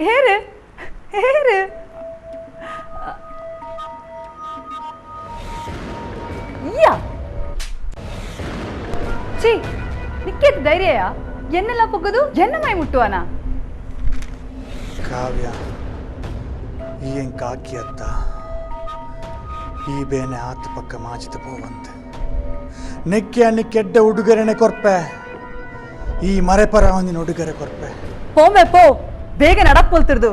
ಹೇರೆ ಹೇರೆ ಇಯ್ಯ ಛೀ ನಿಕ್ಕೇತ್ ಧೈರ್ಯ ಎನ್ನೆಲ್ಲ ಪೊಗ್ಗದು ಎನ್ನ ಮೈ ಮುಟ್ಟುವನ ಕಾವ್ಯ ಏನ್ ಕಾಕಿ ಅತ್ತ ಈ ಬೇನೆ ಆತ ಪಕ್ಕ ಮಾಚಿತ ಪೋವಂತೆ ನೆಕ್ಕೆ ಕೆಡ್ಡ ಉಡುಗೊರೆನೆ ಕೊರ್ಪೆ ಈ ಮರೆಪರ ಒಂದಿನ ಉಡುಗೊರೆ ಕೊರ್ಪೆ ಹೋಮೆ ಪೋ ಬೇಗ ನಡಕ್ಕೊಲ್ತಿರ್ದು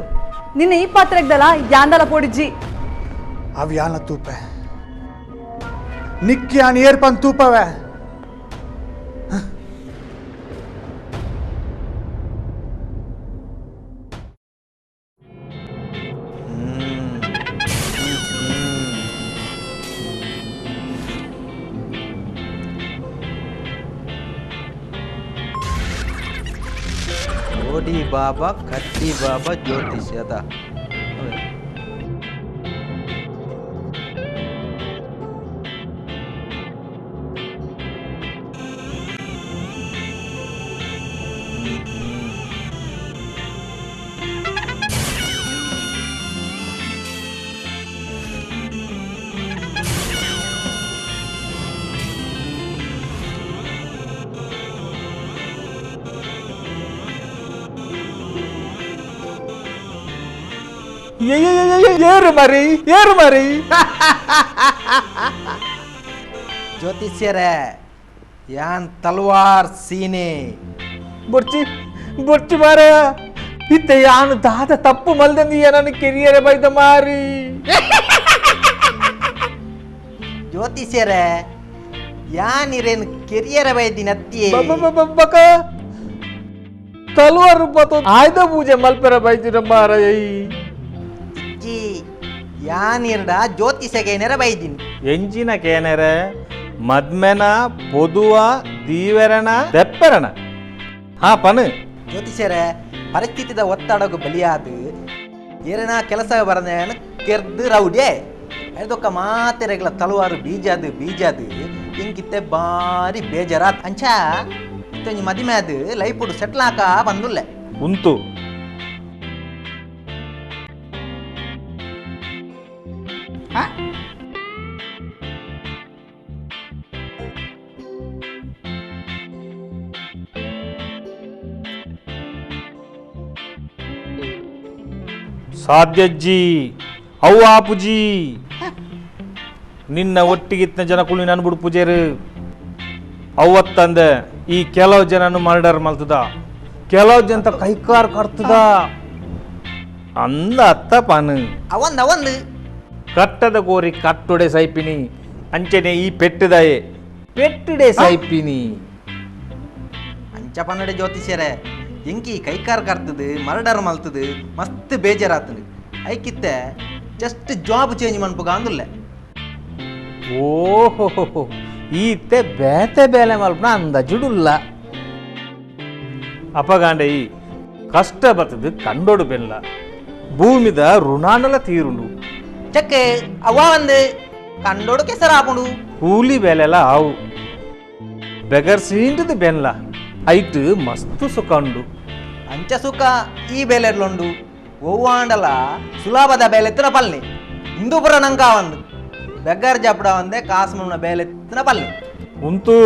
ನಿನ್ನ ಈ ಪಾತ್ರಕ್ದಲ್ಲ ಯಾಂದಲ ಪೋಡಿಜ್ಜಿ ಅವು ಯಾನ ತೂಪೆ ನಿಕ್ಕಿ ಆನ್ ಏರ್ಪನ್ ತೂಪವೆ ಓಡಿ ಬಾಬಾ ಕತ್ತಿ ಬಾಬಾ ಜ್ಯೋತಿಷ್ಯದ ಏರು ಮರಿ ಜ್ಯೋತಿಷ್ಯರೇ ಯಾನ್ ತಲ್ವಾರ್ ಸೀನೆ ಬೊರ್ಚಿ ಮಾರ ಇತ್ತೆ ಯಾನು ದಾದ ತಪ್ಪು ಮಲ್ದಂದಿ ನನ್ನ ಕೆರಿಯರೆ ಬೈದ ಮಾರಿ ಜ್ಯೋತಿಷ್ಯರೇ ಯಾನಿರೇನು ಕೆರಿಯರ ಬೈದಿನ ಅತ್ತಿ ಬಕ ತಲ್ವಾರ್ ರೂಪ ಆಯ್ದ ಪೂಜೆ ಮಲ್ಪೆರ ಬೈದಿನ ಮಾರ ಯಾನಿರ್ಡ ಜ್ಯೋತಿಷಗೆ ನೆರಬೈದಿನಿ ಎಂಚಿನ ಕೇನೆರೆ ಮದ್ಮೆನ ಪೊದುವ ದೀವೆರನ ದೆಪ್ಪೆರನ ಹಾ ಪನು ಜ್ಯೋತಿಷ್ಯರೇ ಪರಿಸ್ಥಿತಿದ ಒತ್ತಡಗೂ ಬಲಿಯಾದು ಏರನ ಕೆಲಸ ಬರದೇನು ಕೆರ್ದು ರೌಡ್ಯೆ ಅದೊಕ್ಕ ಮಾತೆರೆಗಳ ತಲವಾರು ಬೀಜದು ಇಂಕಿತ್ತೆ ಬಾರಿ ಬೇಜಾರಾತ್ ಅಂಚ ಇತ್ತೊಂಜಿ ಮದಿಮೆ ಅದು ಲೈಫ್ ಸೆಟ್ಲ್ ಆಕ ಬಂದುಲ್ಲೆ ಉಂತು ಸಾಧ್ಯಜ್ಜಿ ಅವ್ವಾಪುಜಿ ನಿನ್ನ ಒಟ್ಟಿಗಿತ್ತ ಜನ ಕುಳಿ ನನ್ ಬಿಡು ಪೂಜೆರು ಅವತ್ತಂದ ಈ ಕೆಲವು ಜನನು ಮರ್ಡರ್ ಮಲ್ತದ ಕೆಲವು ಜನ ಕೈಕಾರ್ ಕಟ್ತದ ಅಂದ ಅತ್ತ ಪಾನು ಅವಂದು ಕಟ್ಟದ ಕೋರಿ ಕಟ್ಟೊಡೆ ಸೈಪಿನಿ ಅಂಚನೆ ಈ ಪೆಟ್ಟದಾಯೆ ಪೆಟ್ಟಿಡೆ ಸೈಪಿನಿ ಅಂಚ ಪನ್ನಡೆ ಜ್ಯೋತಿಷ್ಯರೇ ಎಂಕಿ ಕೈಕಾರ್ ಕರ್ತದು ಮರ್ಡರ್ ಮಲ್ತದು ಮಸ್ತ್ ಬೇಜಾರಾತದು ಐಕಿತ್ತೆ ಜಸ್ಟ್ ಜಾಬ್ ಚೇಂಜ್ ಮನ್ಪುಗ ಅಂದುಲ್ಲೆ ಓಹೋ ಈತೆ ಬೇತೆ ಬೇಲೆ ಮಲ್ಪನ ಅಂದಾಜುಡುಲ್ಲ ಅಪಗಾಂಡೆ ಈ ಕಷ್ಟ ಬರ್ತದು ಕಂಡೋಡು ಬೆಲ್ಲ ಭೂಮಿದ ಋಣಾನಲ ತೀರುಂಡು ಚಕ್ಕೆ ಅವ್ವ ಒಂದು ಕಂಡೋಡು ಕೆಸರ ಹಾಕೊಂಡು ಕೂಲಿ ಬೆಲೆಲ್ಲ ಆವು ಬೆಗರ್ ಸೀಂಟದು ಬೆಲ್ಲ ಐಟ್ ಮಸ್ತು ಸುಖಂಡು ಅಂಚ ಸುಖ ಈ ಬೇಲೆರ್ಲೊಂಡು ಓವಾಂಡಲ ಸುಲಭದ ಬೇಲೆತ್ತಿನ ಪಲ್ಲೆ ಹಿಂದೂಪುರ ನಂಕ ಒಂದು ಬೆಗ್ಗರ್ ಜಪಡ ಒಂದೇ ಕಾಸ್ಮನ ಬೇಲೆತ್ತಿನ ಪಲ್ಲೆ ಉಂತು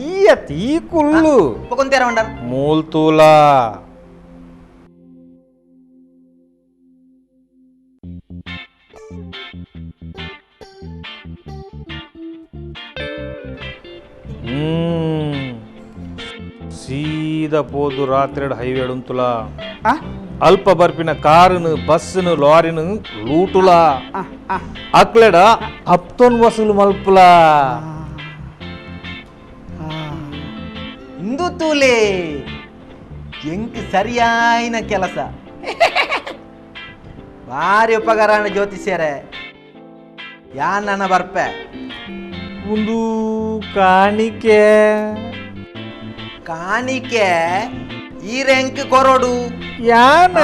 ಈಯ ತೀ ಕುಲ್ಲು ಕೊಂತೀರ ಮಂಡ ಮೂಲ್ತೂಲ ಸೀದಾ ಪೋದು ರಾತ್ರಿ ಹೈವೇ ಉಂತುಲ ಅಲ್ಪ ಬರ್ಪಿನ ಕಾರುನು ಬಸ್ನು ಲಾರಿನು ಲೂಟುಲ ಅಕ್ಲೆಡ ಹಪ್ತೊನ್ ವಸೂಲು ಮಲ್ಪುಲ ಇಂದು ತೂಲೆ ಎಂಕ್ ಸರಿಯಾಯಿನ ಕೆಲಸ ಭಾರಿ ಉಪಕಾರ ಜ್ಯೋತಿಷ್ಯರೇ ಯಾನ್ ನನ್ನ ಬರ್ಪೆ ಒಂದು ಕಾಣಿಕೆ ಕಾಣಿಕೆ ಈ ರೆಂಕ್ ಕೊರೋಡು ಯಾನ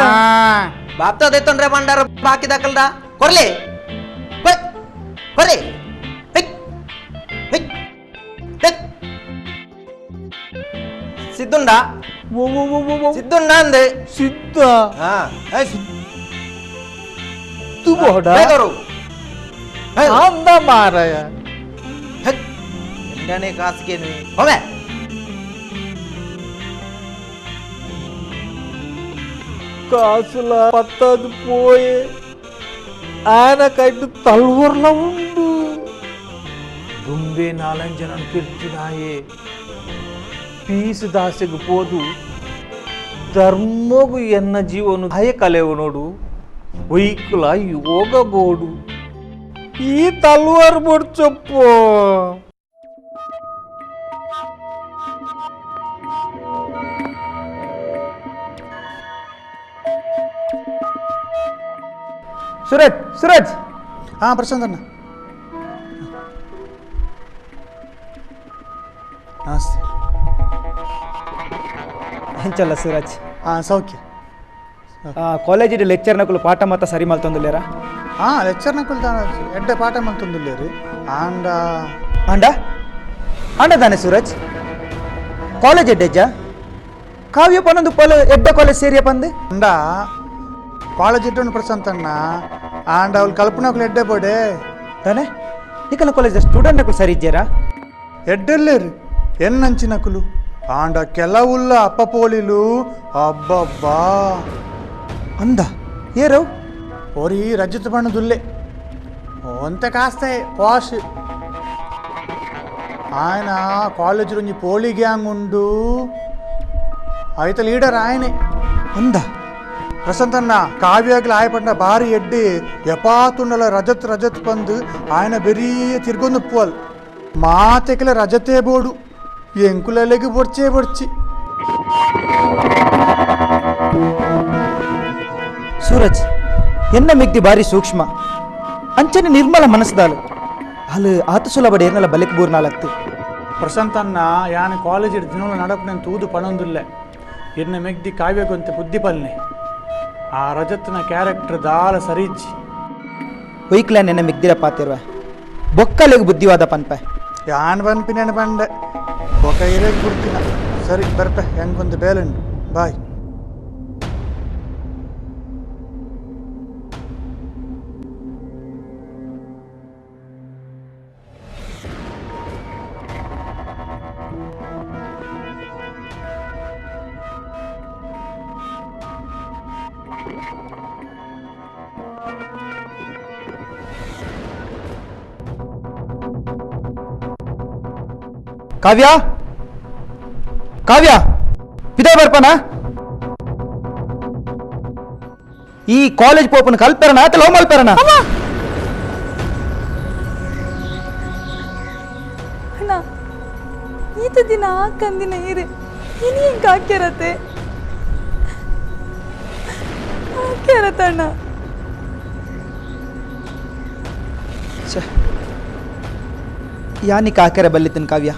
ಬಾಪ್ತ ದೇತೊಂಡ್ರೆ ಬಂಡಾರ ಬಾಕಿ ದಾಖಲ್ದ ಕೊರ್ಲಿ ಕೊರ್ಲಿ ಸಿದ್ದುಂಡ ಸಿದ್ದುಂಡ ಅಂದೆ ಸಿದ್ಧ ಹಾ ತು ಬೋಡ ಅಂದ ಮಾರಾಯ ಎಂಗನೇ ಕಾಸಿಗೆ ಹೋವೆ కాసుల పత్తది పోయే ఆయన కట్టు తల్వర్ల ఉండు దుంబే నాలంజనను కిర్చినాయే ಪೀಸ್ ದಾಸೆಗೆ ಪೋದು ಧರ್ಮಗು ಎನ್ನ ಜೀವನು ಭಯ ಕಲೆವನೋಡು ಒಯ್ಕುಲ ಹೋಗಬೋಡು ಈ ತಲ್ವಾರ್ ಬಡ್ಚಪ್ಪೋ सूरज ಹಾಂ ಪ್ರಶಾಂತ್ ಅಣ್ಣ ನಮಸ್ತೆ ಹೆಂಚಲ್ಲ ಸೂರಜ್ ಹಾಂ ಸೌಖ್ಯ ಕಾಲೇಜ್ ಲೆಕ್ಚರ್ ನಕಲು ಪಾಠ ಮತ್ತ ಸರಿ ಮಲ್ತೊಂದುಲ್ಲೇರ ಹಾಂ ಲೆಕ್ಚರ್ನ ಕುಲ್ತಾನ ಎಡ್ಡೆ ಪಾಠ ಮಂತೊಂದುಲ್ಲೆ ರೀ ಆಂಡ ಅಂಡ ಅಂಡದಾನೆ ಸೂರಜ್ ಕಾಲೇಜ್ ಎಡ್ಡೆಜ್ಜ ಕಾವ್ಯ ಪನ್ನೊಂದು ಪೊಲ ಎಡ್ಡ ಕಾಲೇಜ್ ಸೇರಿಯ ಪಂದು ಅಂಡ ಕಾಲೇಜ್ ಇಟ್ಟು ಪ್ರಶಾಂತ್ ಅಣ್ಣ ಆಂಡ ಅವ್ಳು ಕಲ್ಪನಾకులు ಎಡ್ಡೆ ಬೋಡೆ ತಾನೆ ಈಕಲ ಕಾಲೇಜ್ ಸ್ಟೂಡೆಂಟ್ ನಕಲು ಸರಿ ಇದ್ದೀರಾ ఎడ్డెళ్ళే ఎన్నంచినకులు ఆండ కెలవుల్ల అప్పపోలిలు అబ్బబ్బా ಅಂದ ಏರವ್ ఒరి రజత బಣ್ಣ దుల్లే ಒಂತೆ ಕಾಸ್ತೆ ಪಾಶ್ ఆయన కాలేజ్ నుంచి పోలీ గ్యాంగ్ ఉండు అయితే లీడర్ ఆయనే ಅಂದ ಪ್ರಶಾಂತ್ ಅಣ್ಣ ಕಾವ್ಯಾಗ್ಲಿ ಆಯ್ಪಣ್ಣ ಭಾರಿ ಎಡ್ಡಿ ಎಪಾತುಂಡಲ ರಜತ್ ಬಂದು ఆయన ಬೆರಿಯ ತಿರ್ಗೊಂದು ಪೋಲ್ ಮಾತೆಕಲ ರಜತೆ ಬೋಡು ಎಂಕುಲಲೆಗೆ ಬೊಡ್ಚಿ ಸೂರಜ್ ಎನ್ನ ಮಿಗ್ದಿ ಬಾರಿ ಸೂಕ್ಷ್ಮ ಅಂಚನೆ ನಿರ್ಮಲ ಮನಸ್ದಾಲು ಅಲ್ಲಿ ಆತ ಸುಲಭ ಏರ್ನಲ್ಲ ಬಲೆಕ್ ಬೂರ್ನಾಲತ್ತು ಪ್ರಶಾಂತ್ ಅಣ್ಣ ಯಾನ ಕಾಲೇಜ್ ದಿನಗಳ ನಡಪ್ ನಾನು ತೂದು ಪಣೊಂದುಲ್ಲೆ ಎನ್ನ ಮೆಗ್ದಿ ಕಾವ್ಯಗೊಂತೆ ಬುದ್ಧಿ ಪಲ್ನೆ ಆ ರಜತ್ನ ಕ್ಯಾರೆಕ್ಟರ್ ದಾಲ ಸರಿಜ್ಜಿ ಒಯ್ಕ್ಲ ನೆನ್ನ ಮಿಗ್ದಿರ ಪಾತಿರ್ವ ಬೊಕ್ಕಲೆಗೆ ಬುದ್ಧಿವಾದ ಪನ್ಪೆ ಯಾನ್ ಪನ್ಪಿನೇನು ಬಂಡೆ ಬೊಕ ಇರೇಗ್ ಬಿಡ್ತೀನ ಸರಿ ಬರ್ಪೆ ಹೆಂಗೊಂದು ಬೇಲುಂಡು ಬಾಯ್ ಕಾವ್ಯ ಕಾವ್ಯ ಪಿದೇ ಬರ್ಪನ ಈ ಕಾಲೇಜ್ ಪೋಪನ್ ಕಲ್ಪೆರನ ಆತ ಲವ್ ಮಲ್ಪೆರನ ಅಣ್ಣ ಈತ ದಿನ ಕಂದಿನ ಇರಿ ಇನಿ ಹೆಂಗೆ ಹಾಕ್ಯಾರತ್ತೆ ಅಣ್ಣ ಯಾನಿ ಕಾಕೆರೆ ಬಲ್ಲಿತನ್ ಕಾವ್ಯ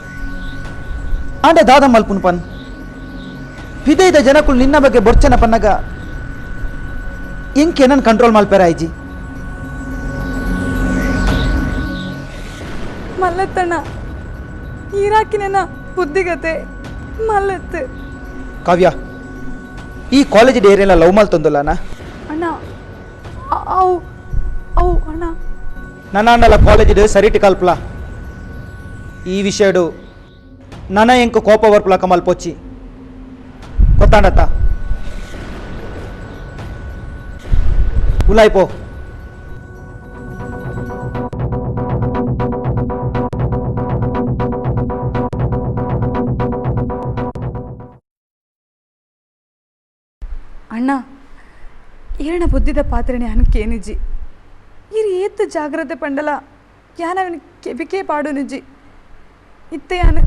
ಆಂಡೆ ದಾದ ಮಲ್ಪುನ್ ಪನ್ ವಿಧೇಯದ ಜನಕ್ಕಳು ನಿನ್ನ ಬಗ್ಗೆ ಬೊರ್ಚನ ಪನ್ನಗ ಎಂಕೆ ನನ್ನ ಕಂಟ್ರೋಲ್ ಮಲ್ಪೆರ ಐಜಿ ಮಲ್ಲತ್ತಣ್ಣ ಈರಾಕಿನ ಬುದ್ಧಿಗತೆ ಮಲ್ಲತ್ತು ಕಾವ್ಯ ಈ ಕಾಲೇಜ್ ಏರಿಯಲ್ಲ ಲವ್ ಮಲ್ತೊಂದಲ್ಲನ ಅಣ್ಣ ಅವು ಅವು ಅಣ್ಣ ನನ್ನ ಅಣ್ಣಲ್ಲ ಕಾಲೇಜ್ ಸರಿಟಿ ಕಲ್ಪಲ ಈ ವಿಷಯಡು ನನ್ನ ಎಂಕು ಕೋಪ ವರ್ಪಲ ಕಮಲ್ ಪೊಚ್ಚಿ ಗೊತ್ತಾಂಡತ್ತ ಉಲಾಯ್ಪೋ ಅಣ್ಣ ಏರಣ ಬುದ್ಧಿದ ಪಾತ್ರೆನೆ ಅನ್ಕೇನಿಜ್ಜಿ ಇರು ಏತ್ತು ಜಾಗ್ರತೆ ಪಂಡಲ ಯಾನವನ ಕೆಬಿಕೆ ಪಾಡು ನಿಜ್ಜಿ ಇತ್ತೆ ಯಾನ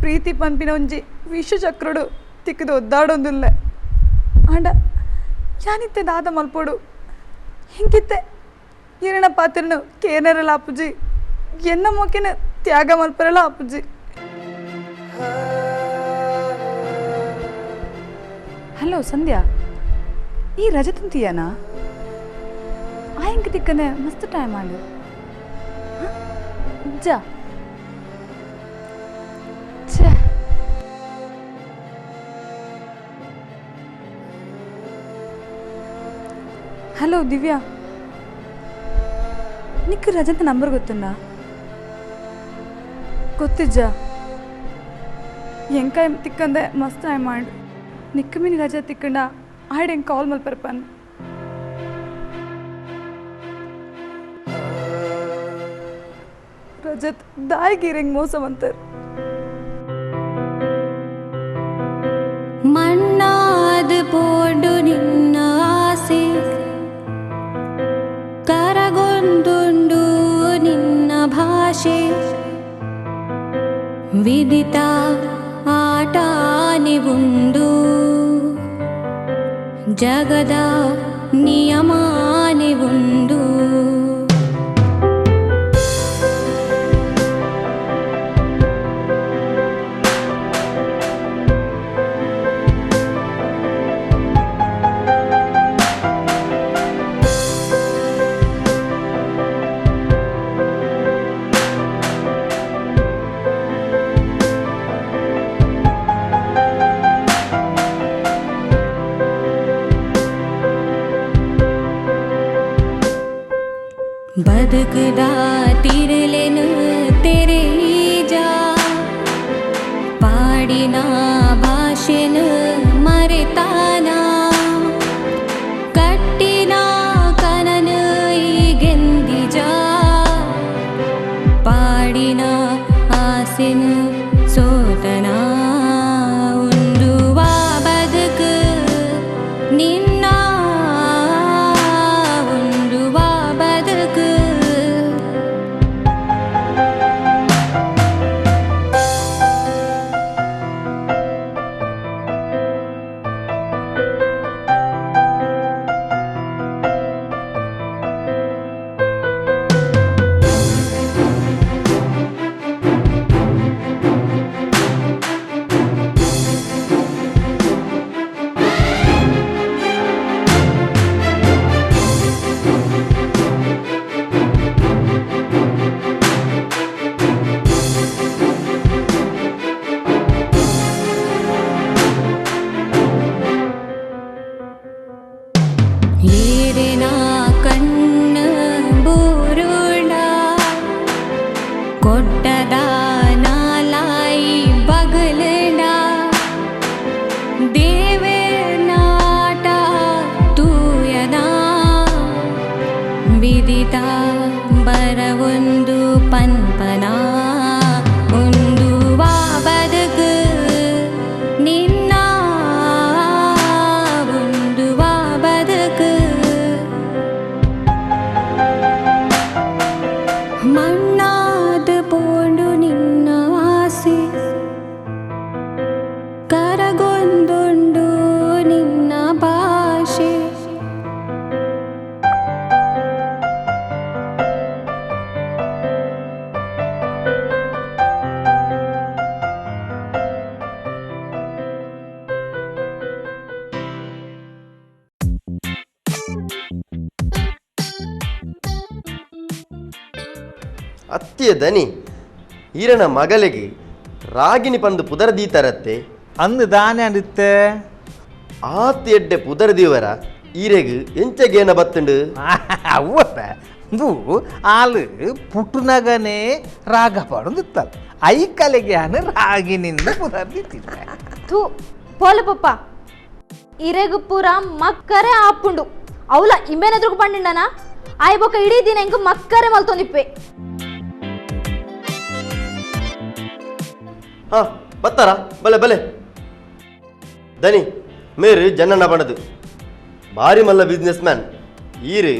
ಪ್ರೀತಿ ಪಂಪಿನ ಒಂಜಿ ವಿಷಚಕ್ರಡು ತಿಕ್ಕದು ಒದ್ದಾಡೊಂದಿಲ್ಲ ಆಂಡ ಯಾನಿತ್ತೆ ದಾದ ಮಲ್ಪೋಡು ಹಿಂಗಿತ್ತೆ ಈರಣ ಪಾತ್ರನು ಕೇನರಲ್ಲ ಅಪ್ಪುಜಿ ಎನ್ನ ಮೊಕ್ಕಿನ ತ್ಯಾಗ ಮಲ್ಪರಲ್ಲ ಅಪ್ಪುಜಿ ಹಲೋ ಸಂಧ್ಯಾ ಈ ರಜತಂತಿಯಾನಾ ಆಯಂಕ ತಿಕ್ಕನೆ ಮಸ್ತ್ ಟೈಮ್ ಆಂಡು ಜಾ హలో దివ్య, నీకు రజంత నంబర్ గుర్తుందా? ಗೊತ್ತಿಜ್ಜ ಎಂಕ ತಿಕ್ಕಂದೆ ಮಸ್ತ್ ಆಯ್ ಮಾಡು ನಿಕ್ಕ ಮೀನಿ ರಜೆ ತಿಕ್ಕಂಡ ಆಯ್ಡು ಹೆಂಗೆ ಕಾಲ್ ಮಲ್ಪರ್ಪನ್ ರಜತ್ ದಾಯಿಗೀರ್ ಹೆಂಗೆ ಮೋಸ ಅಂತಾರೆ. ಮಣ್ಣಾದ ಪೋಡು ನಿನ್ನ ಆಸೆ ಕರಗೊಂದುಂಡು ನಿನ್ನ ಭಾಷೆ ವಿದಿತ ಆಟಾನೆ ಉಂಡು ಜಗದ ನಿಯಮಾನೆ ಉಂಡು ಬದುಕುದಾ ತಿರಲೆನು ತೆರೆ ಜಾ ಪಾಡಿನ ಭಾಷೆನು ಮರೆತಾನ ಕಟ್ಟಿನ ಕನನು ಈಗೆಂದಿಜ ಪಾಡಿನ ಆಸೆನು ಸೋತನ ಉಂಡುವ ಬದುಕು ನಿನ್ನ ಏರೆನಾ ಕಣ್ಣ ಬೂರುಣ ಕೊಟ್ಟದ ನಾಲಾಯಿ ಬಗಲಣ ದೇವೇ ನಾಟ ತೂಯನ ವಿದಿತ ಬರವೊಂದು ಪನ್ಪನ ಉಂಡುವ ಬದುಕು ನಿನ್ನ ಮಣ್ಣಾದ ಪೋಂಡು ನಿನ್ನ ಆಸೆ ಕರಗೊಂದುಂಡು ನಿನ್ನ ಭಾಷೆ ಅತ್ತಿಯ ದನಿ ಈರನ ಮಗಳಿಗೆ ರಾಗಿಣಿ ಪಂದು ಪುದರ್ದೀತರತ್ತೆ ಅಂದು ದಾನೆ ಅಂದಿತ್ತೆ ಆತಿ ಎಡ್ಡೆ ಪುದರ್ದೀವರ ಈರೆಗ್ ಎಂಚಗೇನ ಬತ್ತುಂಡು ಅವ್ವಪ್ಪ ಇದು ಆಳು ಪುಟ್ಟುನಗನೇ ರಾಗ ಪಡಂದಿತ್ತಲ್ಲ ಐ ಕಲೆಗೆ ಅನ ರಾಗಿನಿಂದ ಪುದರ್ದಿತ್ತಿದ್ದೆ ಥೂ ಪೋಲ ಪಪ್ಪ ಇರೆಗು ಪೂರ ಮಕ್ಕರೆ ಆಪುಂಡು ಅವಲ ಇಂಬೇನೆದ್ರುಗು ಪಂಡಿಂಡನ ಆಯ್ ಬೊಕ್ಕ ಇಡೀ ದಿನ ಹೆಂಗ ಮಕ್ಕರೆ ಮಲ್ತೊಂದಿಪ್ಪೆ ಹಾ ಬತ್ತಾರ ಬಲೆ ಬಲೆ ದನಿ ಮೇರು ಜನನ ಬಣದು ಭಾರಿ ಮಲ್ಲ ಬಿಸ್ನೆಸ್ ಮ್ಯಾನ್ ಈರು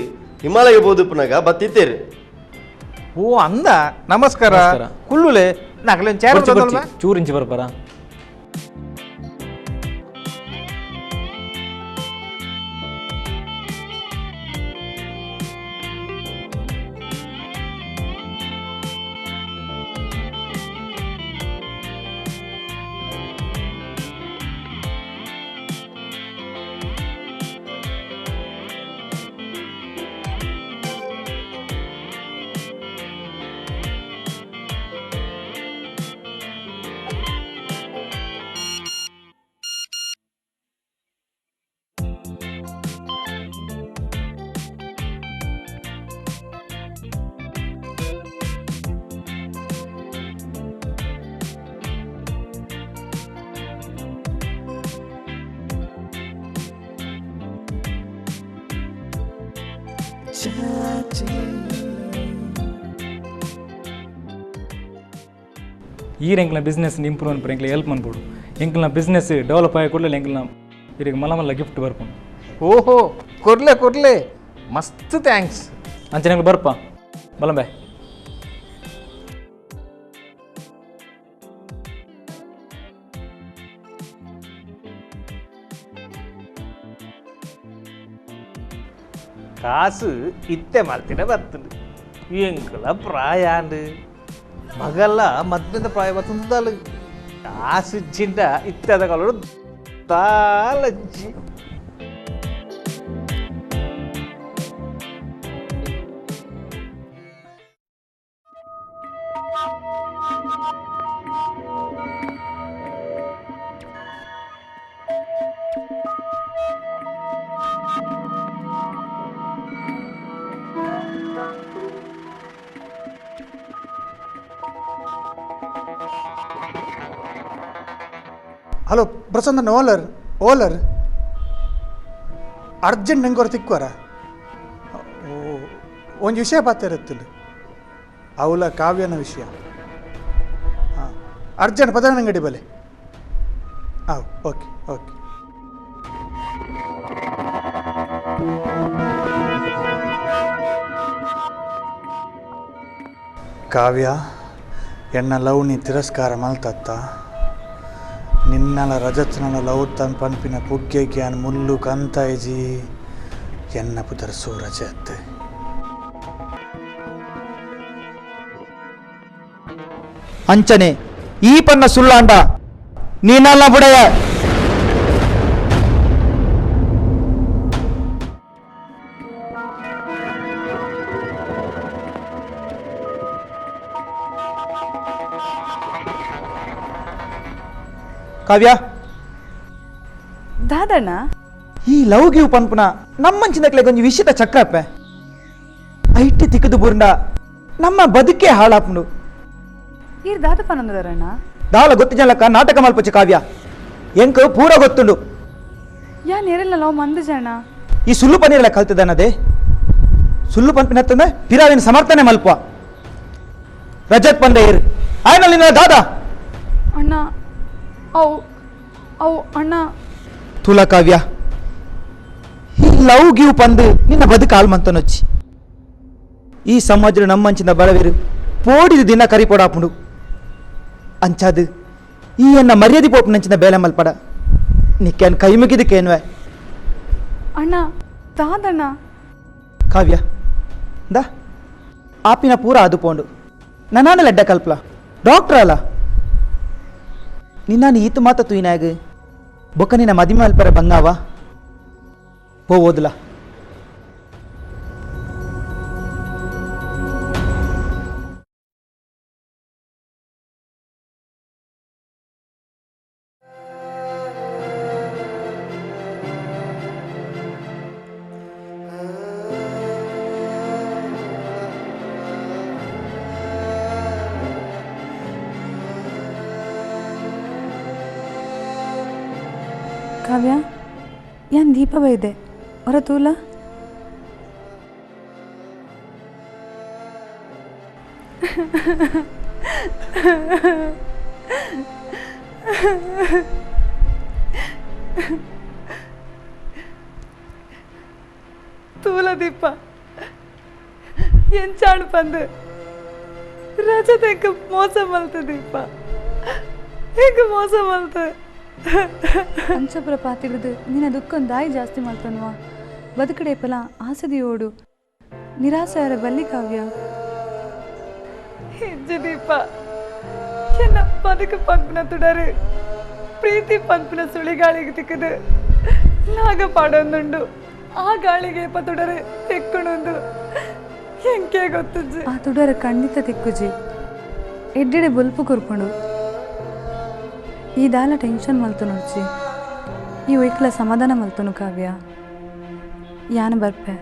ಹಿಮಾಲಯ ಬೋದುಪ್ಪನಾಗ ಬತ್ತಿತ್ತೇರು ಓ ಅಂದ ನಮಸ್ಕಾರ ಕುಳ್ಳುಲೆ ನಾಕಲೇನು ಚೇರ್ ಚೂರಿಂಚಿ ಬರ್ಬಾರ ಈರು ಎಂಕ್ಲ ಬಿಸ್ನೆಸ್ ಇಂಪ್ರೂವ್ ಅನ್ಪರು ಎಂಕ್ಲ ಹೆಲ್ಪ್ ಮಾಡ್ಬೋದು ಎಂಕ್ಲ ಬಿಸ್ನೆಸ್ ಡೆವಲಪ್ ಆಗಿ ಕೊಡಲಿಲ್ಲ ಎಂಕ್ಲ ಇರಿಗೆ ಮಲ್ಲ ಮಲ್ಲ ಗಿಫ್ಟ್ ಬರ್ಕೊಂಡು ಓಹೋ ಕೊರ್ಲೆ ಮಸ್ತ್ ಥ್ಯಾಂಕ್ಸ್ ಅಂಚೆ ಎಂಕ್ಲ ಬರ್ಪ ಬಲಂಬೆ ಕಾಸು ಇತ್ತೆ ಮಾಡ್ತಿನ ಬರ್ತದೆ ಎಂಕಲ ಪ್ರಾಯಾಂಡು ಮಗಲ್ಲ ಮದ್ದಿಂದ ಪ್ರಾಯ ಬರ್ತದಲ್ಲ ಕಾಸು ಜಿಂಡ ಇತ್ತದ ಕಲರು ತಾಲಜ್ಜಿ ಹಲೋ ಪ್ರಸನ್ನ ಓಲರ್ ಅರ್ಜೆಂಟ್ ನಂಗೆ ಹೊರ ತಿಕ್ವರ ಒಂದು ವಿಷಯ ಪಾತಿರುತ್ತಿಲ್ಲ ಅವಳ ಕಾವ್ಯನ ವಿಷಯ ಹಾಂ ಅರ್ಜೆಂಟ್ ಪದನ ಅಂಗಡಿ ಬಲೆ ಹಾಂ ಓಕೆ ಕಾವ್ಯ ಎನ್ನ ಲವ್ ನೀ ತಿರಸ್ಕಾರ ಮಲ್ತತ್ತ ನಿನ್ನಲ ರಜತ್ನಲ ಲವ್ ತನ್ ಪನ್ಪಿನ ಪುಗ್ಗೆಗೆ ಅನ್ ಮುಲ್ಲು ಕಂತಾಯ್ಜಿ ಎನ್ನ ಪುದರ್ ಸೂರಜತ್ ಅಂಚನೆ ಈ ಪನ್ನ ಸುಳ್ಳಾಂಡ ನೀನಲ್ಲ ಬುಡೆಯ ಕಾವ್ಯ ದಾದಣ್ಣ ಈ ಲವ್ ಗಿವ್ ಪನ್ಪುನ ನಮ್ಮಂಚಿನಕ್ಲೆ ಕೊಂಚ ವಿಷಯದ ಚಕ್ರಪ್ಪೆ ಐಟಿ ತಿಕ್ಕದು ಬುರ್ಂಡ ನಮ್ಮ ಬದುಕೆ ಹಾಳಾಪುಂಡು ಈರ್ ದಾದ ಪನಂದರಣ್ಣ ದಾಲ ಗೊತ್ತು ಜನಕ್ಕ ನಾಟಕ ಮಲ್ಪಚ್ಚ ಕಾವ್ಯ ಎಂಕ್ ಪೂರ ಗೊತ್ತುಂಡು ಯಾ ನೇರೆಲ್ಲ ಲವ್ ಮಂದ ಜನ ಈ ಸುಳ್ಳು ಪನ್ನೀರೆಲ್ಲ ಕಲ್ತದನ್ನದೇ ಸುಳ್ಳು ಪನ್ಪಿನತ್ತಂದ ಪಿರಾವಿನ ಸಮರ್ಥನೆ ಮಲ್ಪ ರಜತ್ ಪಂದೆ ಇರು ಆಯ್ನಲ್ಲಿ ನಿನ್ನ ದಾದ ಅಣ್ಣ ಅವು ಅಣ್ಣ ತುಲ ಕಾವ್ಯ ಈ ಲವ್ ಗಿವ್ ಪಂದು ನಿನ್ನ ಬದುಕು ಆಲ್ಮಂತನೊಚ್ಚಿ ಈ ಸಮಾಜ ನಮ್ಮಂಚಿನ ಬರವಿರು ಪೋಡಿದ ದಿನ ಕರಿಪೋಡಾಪುಂಡು ಅಂಚಾದು ಈ ಎನ್ನ ಮರ್ಯಾದೆ ಪೋಪುನಂಚಿನ ಬೇಲೆ ಮಲ್ಪಡ ನಿಕ್ಕೇನು ಕೈ ಮುಗಿದಕ್ಕೇನ್ವೆ ಅಣ್ಣ ದಾದಣ್ಣ ಕಾವ್ಯ ದ ಆಪಿನ ಪೂರ ಆದುಪೋಂಡು ನನ್ನಾನ ಲೆಡ್ಡ ಕಲ್ಪಲ ಡಾಕ್ಟರ್ ಅಲ್ಲ ನಿನ್ನಾನು ಈತು ಮಾತ ತುಯಿನಾಗ ಬೊಕ್ಕ ನಿನ್ನ ಮದಿಮೆ ಅಲ್ಪರ ಬಂಗಾವ ಓದ್ಲ ಕಾವ್ಯ ಯಾನ್ ದೀಪವ ಇದೆ ಹೊರ ತೂಲ ತೂಲ ದೀಪ ಎಂಚಾಣ್ ಪಂದು ರಜತ್ ಹೆಂಗ ಮೋಸ ಮಲ್ತ ದೀಪ ಹೆಂಗ ಮೋಸ ಮಲ್ತ ಅಂಚಪುರ ಪಾತಿಡ್ದು ನಿನ್ನ ದುಃಖನ್ ದಾಯಿ ಜಾಸ್ತಿ ಮಾಡ್ತಾನವಾ ಬದುಕಡೆ ಪಲ ಆಸದಿ ಓಡು ನಿರಾಸೆಯರ ಬಲ್ಲಿ ಕಾವ್ಯ ಹೆಜ್ಜೆ ದೀಪ ಎನ್ನ ಬದುಕು ಪಂಪಿನ ತುಡರು ಪ್ರೀತಿ ಪಂಪಿನ ಸುಳಿಗಾಳಿಗೆ ತಿಕ್ಕದು ಲಾಗ ಪಾಡೊಂದುಂಡು ಆ ಗಾಳಿಗೆ ತುಡರು ತೆಕ್ಕಣೊಂದು ಎಂಕೆ ಗೊತ್ತಜ್ಜಿ ಆ ತುಡರ ಖಂಡಿತ ತಿಕ್ಕುಜಿ ಎಡ್ಡೆಡೆ ಬೊಲ್ಪು ಕೊರ್ಪುಂಡು ಈ ದಾಲ ಟೆನ್ಷನ್ ಮಲ್ತು ನೋಡ್ಚಿ ಈ ಒಯ್ಕಲ ಸಮಾಧಾನ ಮಲ್ತನು ಕಾವ್ಯ ಯಾನ ಬರ್ಪೆ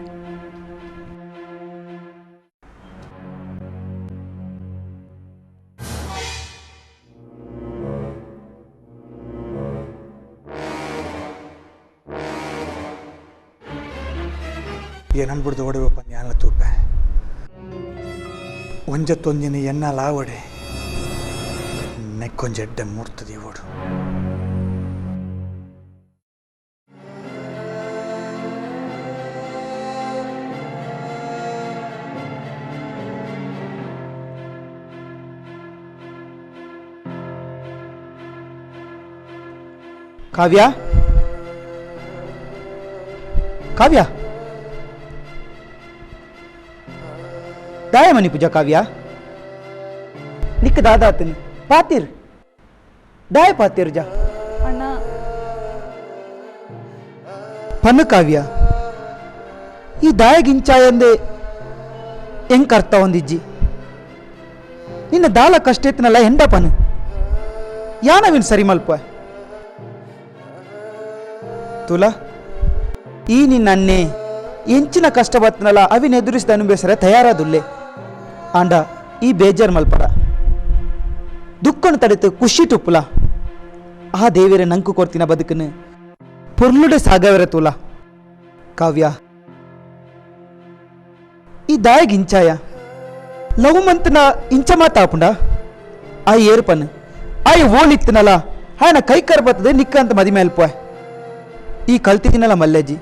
ಏನನ್ ಬಿಡ್ದು ಓಡಿವಪ್ಪ ಜ್ಞಾನ ತೂಪೆ ಒಂಜತ್ತೊಂದಿನ ಎನ್ನಲ ಓಡೆ ನೆಕ್ಕೊಂಜೆಡ್ಡೆ ಮೂರ್ತದಿ ಓಡು ಕಾವ್ಯ ಕಾವ್ಯ दाय मनी पूजा काव्या निक दादा आतनी पातीर दाय पातीर जा ಅಣ್ಣ पन काव्या ಈ ದಾಯಗಿಂಚಾಯಂದೆ ಹೆಂಗ್ ಅರ್ಥ ಹೊಂದಿಜ್ಜಿ ನಿನ್ನ ದಾಲ ಕಷ್ಟ ಎತ್ತನಲ್ಲ ಎಂಡ ಪನ್ ಯಾನವಿನ್ ಸರಿ ಮಲ್ಪ ತುಲ ಈ ನಿನ್ನನ್ನೇ ಎಂಚಿನ ಕಷ್ಟ ಬತ್ತನಲ್ಲ ಅವಿನ ಎದುರಿಸಿದ ಅನುಭವಿಸರೆ ತಯಾರಾದುಲ್ಲೆ ಆಂಡ ಈ ಬೇಜಾರ್ ಮಲ್ಪಡ ದುಃಖನ ತಡೆತು ಖುಷಿ ಟುಪ್ಪುಲ ಆ ದೇವರೇ ನಂಕು ಕೊಡ್ತಿನ ಬದುಕನ್ನು ಪೊರ್ಲುಡೆ ಸಾಗವರೆ ತುಲ ಕಾವ್ಯ ಈ ದಾಯಗ್ ಇಂಚಾಯ ಲವ್ ಮಂತನ ಇಂಚ ಮಾತಾಪುಂಡ ಆ ಏರ್ಪನ್ ಆಯ್ ಓಳಿತ್ತನಲ್ಲ ಆಯನ ಕೈ ಕರ್ ಬರ್ತದೆ ನಿಕ್ಕ ಅಂತ ಮದಿ ಮೇಲ್ಪ ಈ ಕಲ್ತಿದಿನಲ್ಲ ಮಲ್ಲೇಜಿ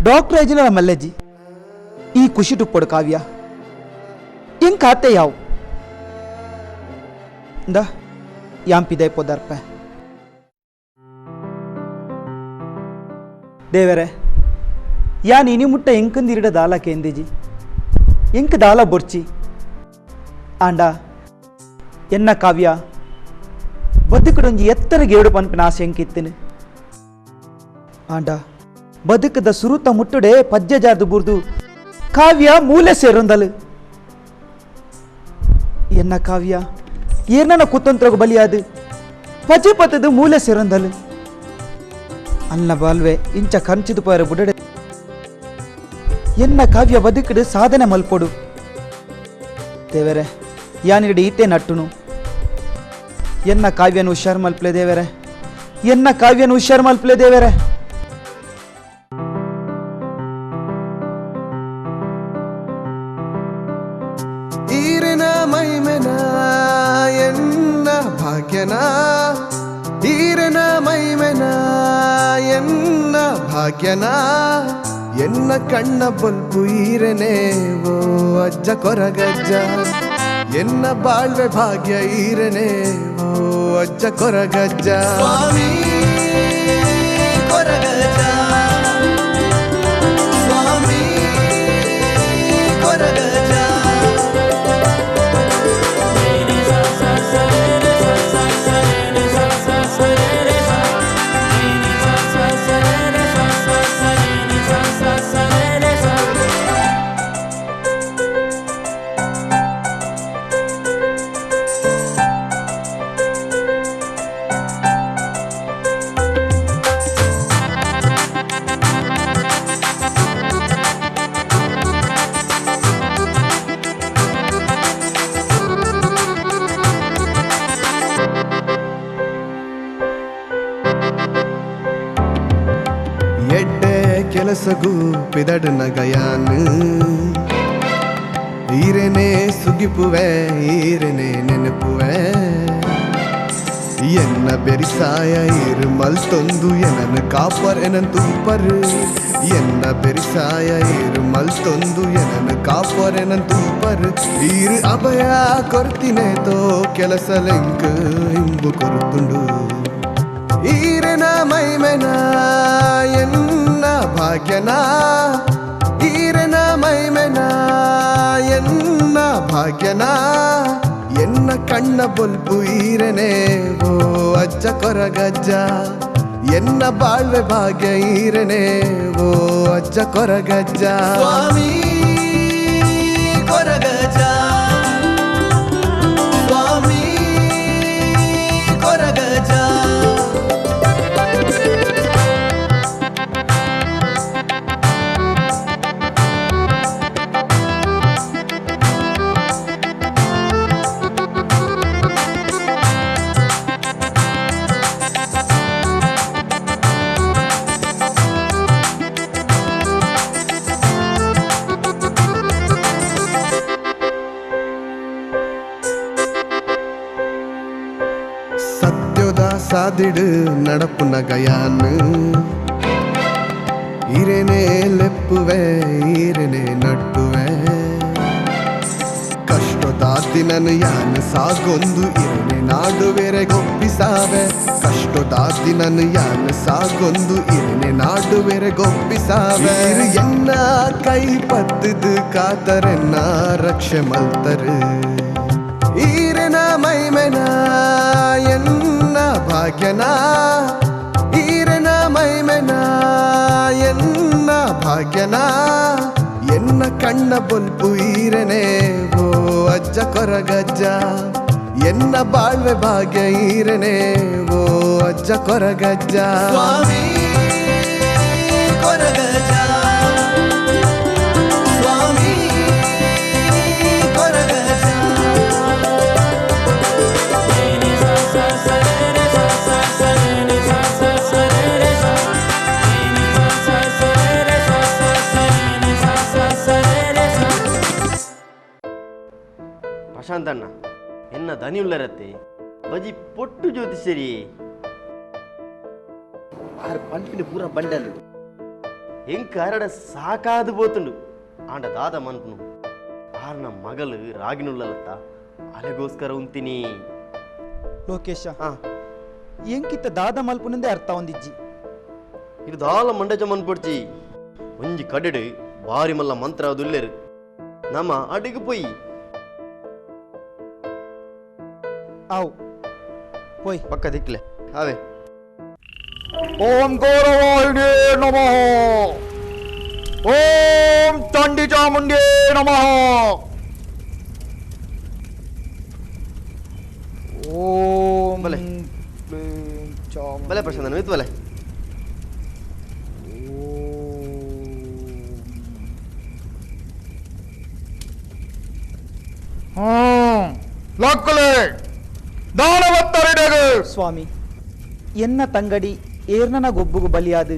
ಡಾಕ್ಟರ್ ಐಜಿನಲ್ಲ ಮಲ್ಲೇಜಿ ಈ ಖುಷಿ ಟುಪ್ಪಡು ಕಾವ್ಯ ಹೆಂಗ್ ಖಾತೆ ಯಾವ ದ ಯಾಂಪಿದೆ ಪೋದರ್ಪ ದೇವರೇ ಯಾನ್ ಇನಿ ಮುಟ್ಟ ಎಂಕಂದಿರಿಡ ದಾಲ ಕೇಂದಿಜಿ ಎಂಕ್ ದಾಲ ಬೊರ್ಚಿ ಆಂಡ ಎನ್ನ ಕಾವ್ಯ ಬದುಕಡೊಂಜಿ ಎತ್ತರ ಗೇಡು ಪನ್ಪಿನ ಆಸೆ ಎಂಕಿತ್ತಿನ ಆಂಡ ಬದುಕದ ಸುರುತ ಮುಟ್ಟುಡೆ ಪಜ್ಜೆ ಜಾರ್ದು ಬುರ್ದು ಕಾವ್ಯ ಮೂಲೆ ಸೇರೊಂದಲು ಎನ್ನ ಕಾವ್ಯ ಏರ್ನನ ಕುತಂತ್ರಗ ಬಲಿಯಾದು ಪಜೆ ಪತ್ತದು ಮೂಲೆ ಸೇರೊಂದಲು ಅನ್ನ ಬಾಲ್ವೆ ಇಂಚ ಕಂಚಿದು ಪರ ಬುಡಡೆ ಎನ್ನ ಕಾವ್ಯ ಬದುಕಡು ಸಾಧನೆ ಮಲ್ಪೊಡು ದೇವರೇ ಯಾನಿರಡಿ ಈತೆ ನಟ್ಟುನು ಎನ್ನ ಕಾವ್ಯನು ಹುಷಾರ್ ಮಲ್ಪಲೆ ದೇವರೇ ಎನ್ನ ಕಾವ್ಯನು ಹುಷಾರ್ ಮಲ್ಪಲೆ ದೇವರೇ ಈರಿನ ಮೈಮೆನ ಎನ್ನ ಭಾಗ್ಯನ ಈರಿನ ಮೈಮೆನ ಎನ್ನ ಭಾಗ್ಯನ ಎನ್ನ ಕಣ್ಣ ಬಲ್ಪು ಈರನೆ ಓ ಅಜ್ಜ ಕೊರಗಜ್ಜ ಎನ್ನ ಬಾಳ್ವೆ ಭಾಗ್ಯ ಈರನೆ ಓ ಅಜ್ಜ ಕೊರಗಜ್ಜ ಸ್ವಾಮಿ ಕೊರಗಜ್ಜ ಸ್ವಾಮಿ ಕೊರಗಜ್ಜ ಕೆಲಸಗೂ ಪಿದಡು ನಗಯಾನು ಈರೆನೆ ಸುಗಿಪುವೆ ಈರೆನೆ ನೆನಪುವೆ ಎನ್ನ ಬೆರಿಸಾಯ ಇರು ಮಲ್ತೊಂದು ಎನನು ಕಾಪರ್ ಎನನ್ ತುಂಬರು ಎನ್ನ ಬೆರಿಸಾಯ ಇರು ಮಲ್ತೊಂದು ಎನನು ಕಾಪರ್ ಎನನ್ ತುಂಬರು ಈರು ಅಭಯ ಕೊರ್ತಿನೆ ತೋ ಕೆಲಸ ಲೆಂಕ್ ಇಂಬು ಕೊರುತ್ತುಂಡು ಈರೆನ ಮೈಮೆನ ಎನ್ನ ಭಾಗ್ಯನ ಈರೆನ ಮೈಮೆನ ಎನ್ನ ಭಾಗ್ಯನ ಎನ್ನ ಕಣ್ಣ ಬೊಲ್ಪು ಈರೆನೆ ಓ ಅಜ್ಜ ಕೊರಗಜ್ಜ ಎನ್ನ ಬಾಳ್ವೆ ಭಾಗ್ಯ ಈರೆನೆ ಓ ಅಜ್ಜ ಕೊರಗಜ್ಜ ಸ್ವಾಮಿ ಕೊರಗಜ್ಜ ಸ್ವಾಮಿ ಕೊರಗಜ್ಜ சாதிடு நடப்பு நகையான்னு ಈರೆನೆ ಲೆಪ್ಪುವೆ ಈರೆನೆ ನಟ್ಟುವೆ ಕಷ್ಟದ ದಿನನು ಯಾನು ಸಾಗೊಂದು ಇರೆನೆ ನಾಡುವೆರೆ ಗೊಪ್ಪಿಸಾವೆ ಕಷ್ಟದ ದಿನನು ಯಾನು ಸಾಗೊಂದು ಇರೆನೆ ನಾಡುವೆರೆ ಗೊಪ್ಪಿಸಾವೆ ಎನ್ನ ಕೈ ಪತ್ತದು ಕಾತರೆನ್ನ ರಕ್ಷೆ ಮಲ್ತರು ಈರೆನ ಮೈಮೆನ ಎನ್ನ ಭಾಗ್ಯನ ಈರೆನ ಮೈಮೆನ ಎನ್ನ ಭಾಗ್ಯನ ಎನ್ನ ಕಣ್ಣ ಬೊಲ್ಪು ಈರೆನೆ ಓ ಅಜ್ಜ ಕೊರಗಜ್ಜ ಎನ್ನ ಬಾಳ್ವೆ ಭಾಗ್ಯ ಈರೆನೆ ಓ ಅಜ್ಜ ಕೊರಗಜ್ಜ ಸ್ವಾಮಿ ಕೊರಗಜ್ಜ ಸ್ವಾಮಿ ಕೊರಗಜ್ಜ ಪ್ರಶಾಂತ್ ಅಣ್ಣ ಎನ್ನ ದನಿಯುಳ್ಳರತ್ತೆ ಬಜಿ ಪೊಟ್ಟು ಜ್ಯೋತಿಷರಿ ಆರು ಪಂಪಿನ ಪೂರ ಬಂಡಲು ಎಂಕ ಅರಡ ಸಾಕಾದು పోతుండు ಆಂಡ ದಾದ ಮನ್ಪನು ಆರ್ನ ಮಗಳು ರಾಗಿನುಳ್ಳಲತ್ತ ಅಲೆಗೋಸ್ಕರ ಉಂತಿನಿ ಲೋಕೇಶ ಎಂಕಿತ್ತ ದಾದ ಮಲ್ಪುನಂದೇ ಅರ್ಥ ಒಂದಿಜ್ಜಿ ಇದು ದಾಲ ಮಂಡಜ ಮನ್ಪೊಡ್ಚಿ ಒಂಜಿ ಕಡೆಡು ಬಾರಿ ಮಲ್ಲ ಮಂತ್ರ ದುಲ್ಲೆರು ನಮ್ಮ ಅಡಿಗೆ ಪೊಯ್ ಆವ್ ಪೋಯ್ ಪಕ್ಕ ದಿಕ್ಲೆ ಅವೇ ಓಂ ಗೌರವಾಯುನೇ ನಮಃ ಓಂ ಚಂಡಿ ಚಾಮುಂಡೇ ನಮಃ ಓಂ ಬಲೆ ಬಲೆ ಪ್ರಶಾಂತ್ ಅಣ್ಣ ಬಲೆ ಲಕ್ಕಲೆ ದಾನವತ್ತರಿಡೆಗೆ ಸ್ವಾಮಿ ಎನ್ನ ತಂಗಡಿ ಏರ್ನನ ಗೊಬ್ಬುಗು ಬಲಿಯಾದು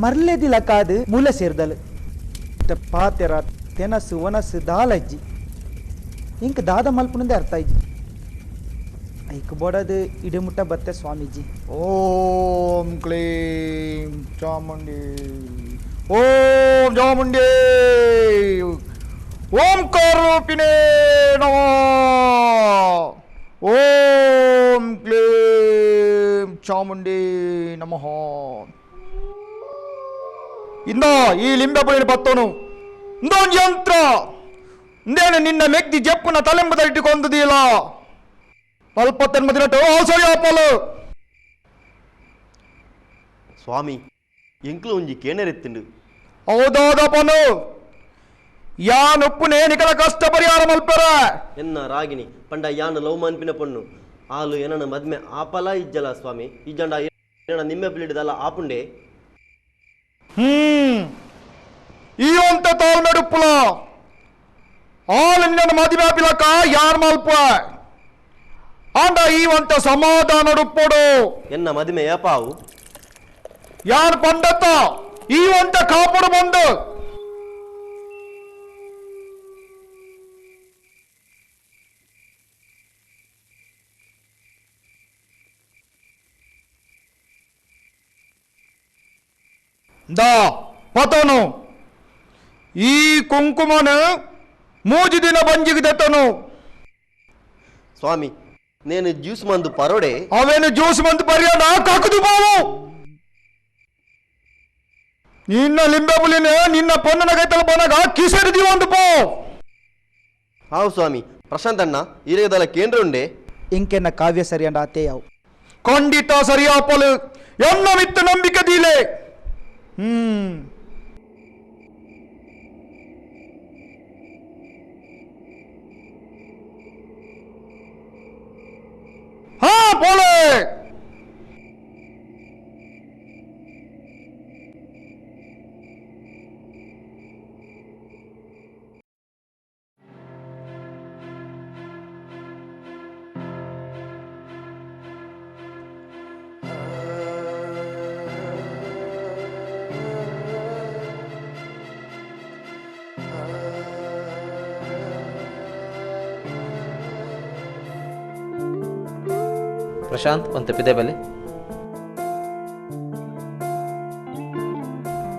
ಮರ್ಲೆದಿಲಕಾದು ಮೂಲ ಸೇರ್ದಲು ಪಾತೆರ ತೆನಸು ಒನಸು ದಾಲಜ್ಜಿ ಇಂಕ ದಾದ ಮಲ್ಪುನಂದೇ ಅರ್ಥ ಇಜ್ಜಿ ಐಕ್ ಬೋಡದು ಇಡಮುಟ್ಟ ಬತ್ತೆ ಸ್ವಾಮೀಜಿ ಓಂ ಕ್ಲೀಂ ಚಾಮುಂಡಿ ಓಂ ಚಾಮುಂಡಿ ಓಂಕಾರ ರೂಪಿಣೇ ನಮಃ ಓಂ ಕ್ಲೀಂ ಚಾಮುಂಡಿ ನಮಃ ಇಂದ ಈ ಲಿಂಬೆ ಬಳಿನ ಬತ್ತೋನು ಇಂದೊಂದು ಯಂತ್ರ ಇಂದೇನು ನಿನ್ನ ಮೆಗ್ದಿ ಜಪ್ಪುನ ತಲೆಂಬದಲ್ಲಿಟ್ಟುಕೊಂದುದಿಲ್ಲ 48 ಆಸರಿಯಾಪಲು ಸ್ವಾಮಿ ಎಂಕ್ಲು ಒಂಜಿ ಕೇನರೆತ್ತುಂಡು ಹೌದಾದಪ್ಪನು ಯಾನೊಪ್ಪುನೇ ನಿಕಲ ಕಷ್ಟ ಪರಿಹಾರ ಮಲ್ಪರ ಎನ್ನ ರಾಗಿಣಿ ಪಂಡ ಯಾನು ಲವ್ ಮನ್ಪಿನ ಪೊಣ್ಣು ಆಲು ಏನನ ಮದ್ಮೆ ಆಪಲ ಇಜ್ಜಲ ಸ್ವಾಮಿ ಇಜ್ಜಂಡ ಏನ ನಿಮ್ಮೆ ಪಿಲಿಡದಲ್ಲ ಆಪುಂಡೆ ಈ ಅಂತ ತಾಳ್ಮೆಡುಪ್ಪುಲ ಆಲು ನಿನ್ನ ಮದುವೆ ಪಿಲಕ ಯಾರ್ ಮಲ್ಪ ಆಂಡ ಈ ಒಂತ ಸಮಾಧಾನ ಡುಪ್ಪೋಡು ಎನ್ನ ಮದುವೆ ಯಾಪಾವು ಯಾರ್ ಪಂಡತ್ತ ಈ ಒಂತ ಕಾಪುಡು ಬಂದು దా పతను ఈ కుంకుమను మూజి దిన బంజికి తెత్తను ಸ್ವಾಮಿ నేను ಜ್ಯೂಸ್ ಮಂದು ಪರೋಡೆ ಅವೇನು ಜ್ಯೂಸ್ ಮಂದು ಪರ್ಯಾದ ಕಕ್ಕದು ಬಾವು ನಿನ್ನ ಲಿಂಬೆ ಬುಲಿನ ನಿನ್ನ ಪೊನ್ನನ ಕೈತಲ ಬನಗ ಕಿಸರಿದಿ ಒಂದು ಪೋ ಹಾವು ಸ್ವಾಮಿ ಪ್ರಶಾಂತ್ ಅಣ್ಣ ಇರೇದಲ್ಲ ಕೇಂದ್ರ ಉಂಡೆ ಇಂಕೆನ್ನ ಕಾವ್ಯ ಸರಿಯಂಡ ಅತ್ತೆ ಯಾವು ಖಂಡಿತ ಸರಿಯಾಪಲು ಎನ್ನ ಮಿತ್ತ ನಂಬಿಕೆ ದೀಲೆ ಹಾ ಬೋಲೆ ಪ್ರಶಾಂತ್ ಒಂದು ಪಿದೆ ಬೆಲೆ.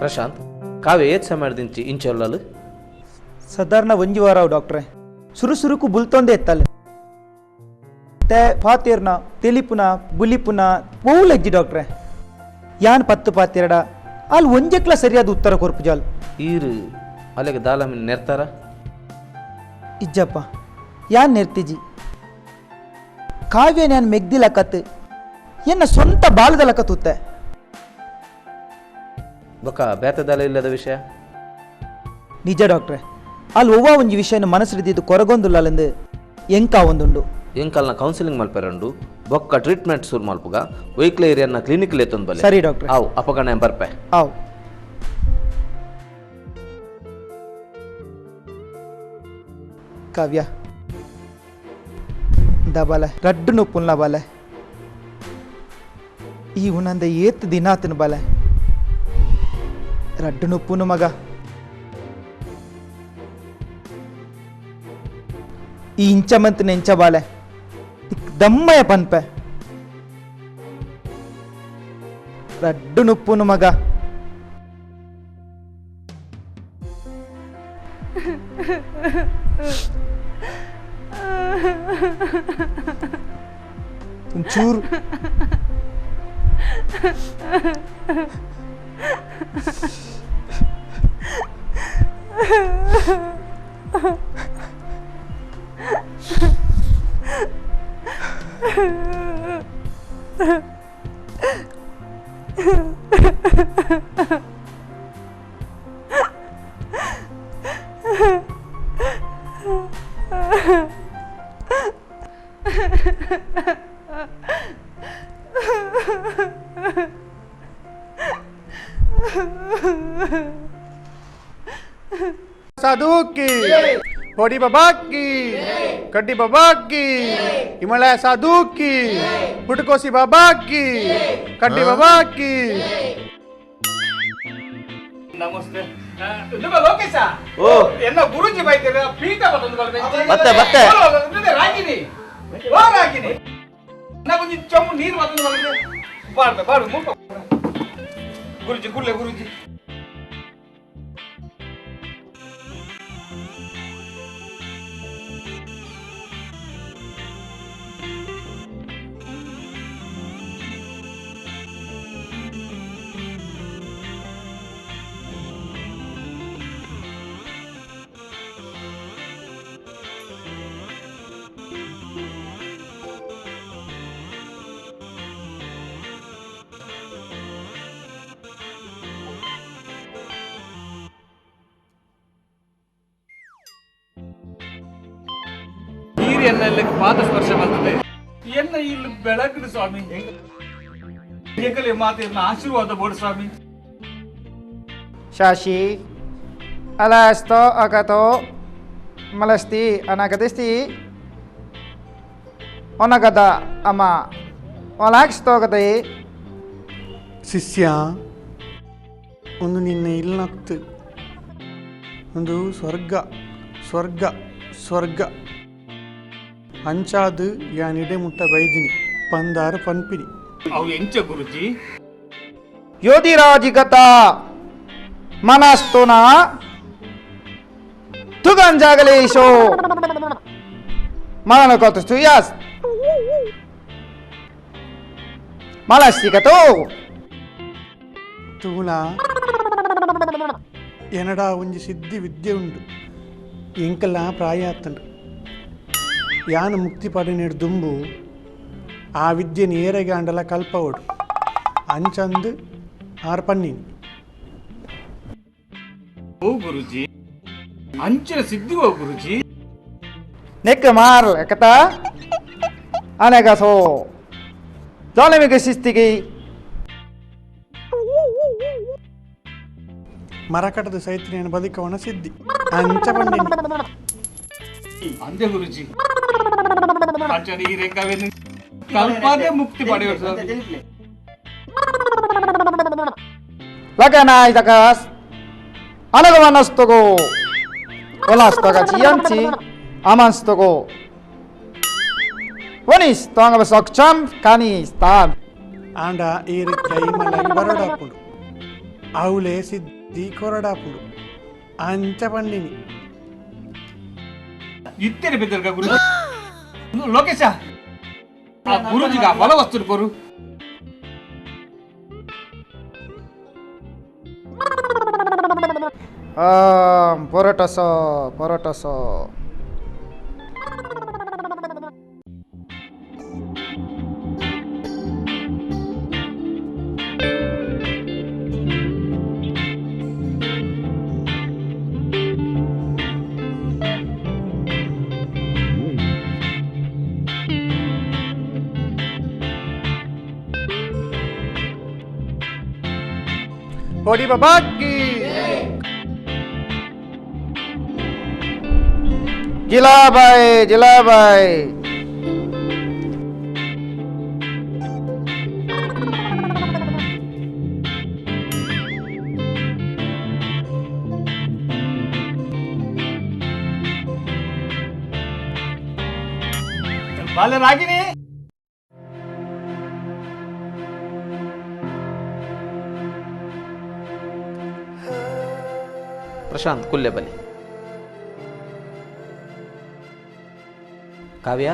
ಪ್ರಶಾಂತ್ ಕಾವ್ಯ ಏತ್ ಸಮಯದಿಂಚಿ ಇಂಚೊಲ್ಲಲು ಸಾಧಾರಣ ಒಂಜಿ ವಾರ ಅವು ಡಾಕ್ಟ್ರೆ. ಸುರುಕು ಬುಲ್ತೊಂದೆ ಎತ್ತಲೆ ತೆ ಪಾತೇರ್ನ ತೆಲಿಪುನ ಬುಲಿಪುನ ಪೂಲೆಜ್ಜಿ ಡಾಕ್ಟ್ರೆ. ಯಾನ್ ಪತ್ತು ಪಾತೆರಡ ಅಲ್ಲಿ ಒಂಜೆಕ್ಲ ಸರಿಯಾದ ಉತ್ತರ ಕೊರ್ಪು ಜಾಲ್ ಈರು ಅಲ್ಲಿಗೆ ದಾಲಮಿನ ನೆರ್ತಾರ ಇಜ್ಜಪ್ಪ ಯಾನ್ ನೆರ್ತಿಜಿ ಕಾವ್ಯ ನಾನು ಮೆಗ್ದಿಲ ಕತ್ ಎನ್ನ ಸ್ವಂತ ಬಾಲದಲ ಕತ್ತುತ್ತೆ ಬೊಕ್ಕ ಬೇತದಾಲ ಇಲ್ಲದ ವಿಷಯ ನಿಜ ಡಾಕ್ಟ್ರೆ. ಅಲ್ಲಿ ಒವ್ವ ಒಂಜಿ ವಿಷಯನ ಮನಸ್ಸಿಡಿದ್ದು ಕೊರಗೊಂದುಲ್ಲಂದು ಎಂಕ ಒಂದುಂಡು ಎಂಕಲ್ನ ಕೌನ್ಸಿಲಿಂಗ್ ಮಲ್ಪೆರಂಡು ಬೊಕ್ಕ ಟ್ರೀಟ್ಮೆಂಟ್ ಶುರು ಮಲ್ಪುಗ ವೈಕ್ಲ ಏರಿಯಾನ ಕ್ಲಿನಿಕ್ ಲೇತೊಂದು ಬಲೆ. ಸರಿ ಡಾಕ್ಟ್ರೆ. ಅವು ಅಪಗಣ ಬರ್ಪೆ ಆವ್ ಕಾವ್ಯ ದಬಲ ರಡ್ಡು ನೊಪ್ಪುಲ್ನ ಬಲ ಈ ಉನಂದ ಏತ್ ದಿನಾತನ ಬಲ ರಡ್ಡು ನೊಪ್ಪುನು ಮಗ ಈ ಇಂಚಮಂತ ನೆಂಚ ಬಾಲೆ ದಮ್ಮಯ ಪನ್ಪೆ ರಡ್ಡು ನೊಪ್ಪುನು ಮಗ ಒಂಚೂರು साधु की होडी बाबा की कड्डी बाबा की हिमालय साधु की पुटकोसी बाबा की कड्डी बाबा की. ನಮಸ್ತೆ ನಿಮ್ಮ ಲೋಕೇಶ ಓ ಎನ್ನ ಗುರುಜಿ ಬೈತಾರೆ ಪೀಠ ಬರ್ತದೆ ಬತ್ತೆ ರಾಗಿನಿ ಓ ರಾಗಿನಿ ನಾ ಕೊಂಚ ಚೊಮ್ಮು ನೀರು ಬರ್ತದೆ ಬಾರ್ದ ಬಾರ್ದು ಮುಟ್ಟ ಗುರುಜಿ ಗುರ್ಲೆ ಗುರುಜಿ ನೀರು ಎನ್ನೆಲ್ಲಕ್ಕೆ ಪಾದ ಸ್ಪರ್ಶ ಬರ್ತದೆ ಎನ್ನ ಇಲ್ಲಿ ಬೆಳಕಿನ ಸ್ವಾಮಿ ಏಕಲೆ ಮಾತೆಯನ್ನ ಆಶೀರ್ವಾದ ಬೋಡು ಸ್ವಾಮಿ. Shashi alasto agato malasti anagadisti onagada ama olaxto gade ಶಿಷ್ಯ ಒಂದು ನಿನ್ನ ಇಲ್ಲತ್ತು ಒಂದು ಸ್ವರ್ಗ ಸ್ವರ್ಗ ಸ್ವರ್ಗ ಅಂಚಾದು ಯಾನಿಡೆ ಮುಟ್ಟ ಬೈದಿನಿ ಪಂದಾರು ಪನ್ಪಿನಿ ಅವು ಎಂಚ ಗುರುಜಿ ಯೋಧಿರಾಜಿಗತ ಮನಸ್ತುನ ತುಗಂಜಾಗಲೇಶೋ ಮನನಕೋತು ಸುಯಾಸ್ ಮಲಸ್ತಿಗತೋ ತೂಲ ಎನಡಾ ಒಂಜಿ ಸಿದ್ಧಿ ವಿದ್ಯೆ ಉಂಡು ಎಂಕಲ್ಲ ಪ್ರಾಯ ಆತಂಡು ಯಾನು ಮುಕ್ತಿ ಪಡೆನೇಡು ದುಂಬು ಆ ವಿದ್ಯೆ ನೇರಗೆ ಅಂಡಲ ಕಲ್ಪವಡು ಅಂಚಂದು ಆರ್ಪನ್ನಿನಿ ಓ ಗುರುಜಿ ಅಂಚಿನ ಸಿದ್ಧಿವೋ ಗುರುಜಿ ನೆಕ್ಕ ಮಾರ್ ಕತ ಅನೆಗಸೋ ಜಾಲಮಿಗೆ ಶಿಸ್ತಿಗೆ ಮರಕಟದ ಸೈತ್ರಿಯನ ಬದುಕವನ ಸಿದ್ಧಿ ಅಂಚ ಪಂಡಿನಿ ಅಂದೆ ಗುರುಜಿ ಅಂಚನ ಈ ರೇಖಾವೇನು ಕಲ್ಪದೆ ಮುಕ್ತಿ ಪಡೆಯುವುದು ಲಗನ ಇದಕಸ್ ಅನಗವನಸ್ತಗೋ ಒಲಾಸ್ತಗ ಚಿಯಂಚಿ ಅಮನ್ಸ್ತಗೋ పోనీస్ తోంగ సొక్షం కానీ స్థాన్ ఆండ ఈరు కైమలగి బరడాపుడు అవులే సిద్ధి కొరడాపుడు అంచ పండిని ಇತ್ತೇನೆ ಬೆದರ್ಗ ಗುರು ಲೋಕೇಶ ಆ ಗುರುಜಿಗ ಬಲ ವಸ್ತು ಕೊರು పొరటసో పొరటసో పొడి బాబాకి జిలాబాయ్ జిలాబాయ్ ಬಾಲ ರಾಗಿನಿ ಪ್ರಶಾಂತ್ ಕುಲ್ಲೆಬಲಿ ಕಾವ್ಯ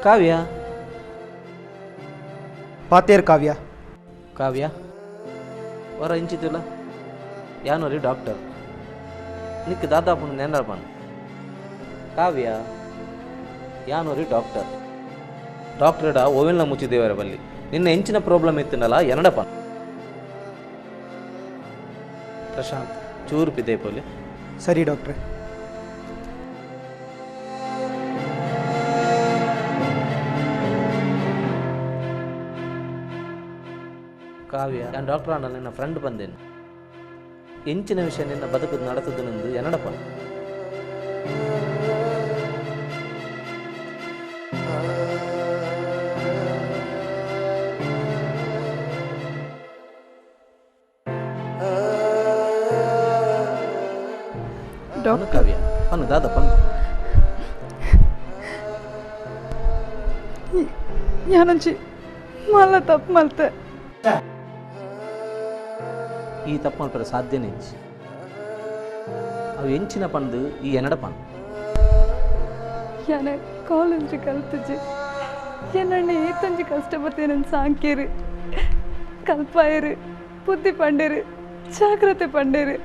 ಕಾವ್ಯ ಪಾತೇರ್ ಕಾವ್ಯ ಕಾವ್ಯ ವರ ಇಂಚಿತುಲ ಯಾನೋರಿ ಡಾಕ್ಟರ್ ನಿಕ್ ದಾದಾಪುನ ನೆನಪನ್ ಕಾವ್ಯ ಯಾನೋರಿ ಡಾಕ್ಟರ್ ಡಾಕ್ಟರ್ಡ ಓವೆಲ್ನ ಮುಚ್ಚಿದೇವರ ಬಲ್ಲಿ ನಿನ್ನ ಎಂಚಿನ ಪ್ರಾಬ್ಲಮ್ ಇತ್ತಿನಲ್ಲ ಎನಡಪನ್ ಪ್ರಶಾಂತ್ ಚೂರು ಪಿದೆ ಪೋಲಿ ಸರಿ ಡಾಕ್ಟ್ರೆ ಕಾವ್ಯ ನಾನು ಡಾಕ್ಟರ್ ಅಣ್ಣ ನಿನ್ನ ಫ್ರೆಂಡ್ ಬಂದೇನು ಎಂಚಿನ ವಿಷಯ ನಿನ್ನ ಬದುಕು ನಡೆಸದನೆಂದು ಎನಡಪ್ಪ ಕಾವ್ಯ ಪನ್ನು ದಾದ ಪನ್ನು ಯಾನಂಚಿ ಮಲ್ಲ ತಪ್ಪು ಮಲ್ತೆ ಈ ತಪ್ಪು ಮಲ್ಪರ ಸಾಧ್ಯನೇ ಇಚ್ಚಿ ಅವು ಎಂಚಿನ ಪಂದು ಈ ಎನಡ ಪಂದು ಯಾನ ಕಾಲೇಜ್ ಕಲ್ತಜಿ ಏನಣ್ಣ ಏತಂಜಿ ಕಷ್ಟಪಟ್ಟು ನನ್ನ ಸಾಂಕೇರು ಕಲ್ಪಾಯರು ಬುದ್ಧಿ ಪಂಡೇರು ಜಾಗ್ರತೆ ಪಂಡೇರು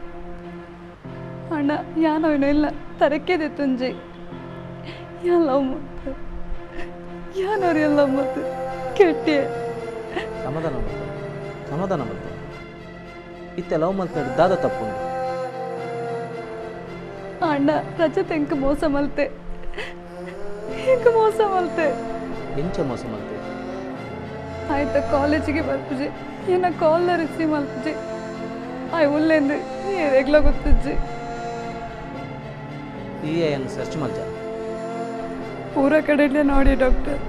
ಅಣ್ಣ ಯಾನವನು ಇಲ್ಲ ತರಕೆದೆ ತುಂಜಿ ಯಾನ್ ಲವ್ ಮತ್ತೆ ಯಾನವ್ರು ಎಲ್ಲ ಮತ್ತೆ ಕೆಟ್ಟಿ ಸಮಾಧಾನ ಸಮಾಧಾನ ಮಾಡ್ತಾರೆ ಇತ್ತೆ ಲವ್ ಮಲ್ತಾಡಿ ದಾದ ತಪ್ಪುಂಡು ಅಣ್ಣ ರಜತ್ ಎಂಕ ಮೋಸ ಮಲ್ತೆ ಎಂಕ ಮೋಸ ಮಲ್ತೆ ಎಂಚ ಮೋಸ ಮಲ್ತೆ ಆಯ್ತಾ ಕಾಲೇಜಿಗೆ ಬರ್ಪುಜಿ ಏನ ಕಾಲ್ನ ರಿಸೀವ್ ಮಲ್ಪುಜಿ ಆಯ್ ಉಲ್ಲೆಂದು ಏರೆಗ್ಲ ಗೊತ್ತಜ್ಜಿ ಈ ಏನು ಸರ್ಚ್ ಮಲ್ಜ ಪೂರ ಕಡೆಡ್ಲೆ ನೋಡಿ ಡಾಕ್ಟರ್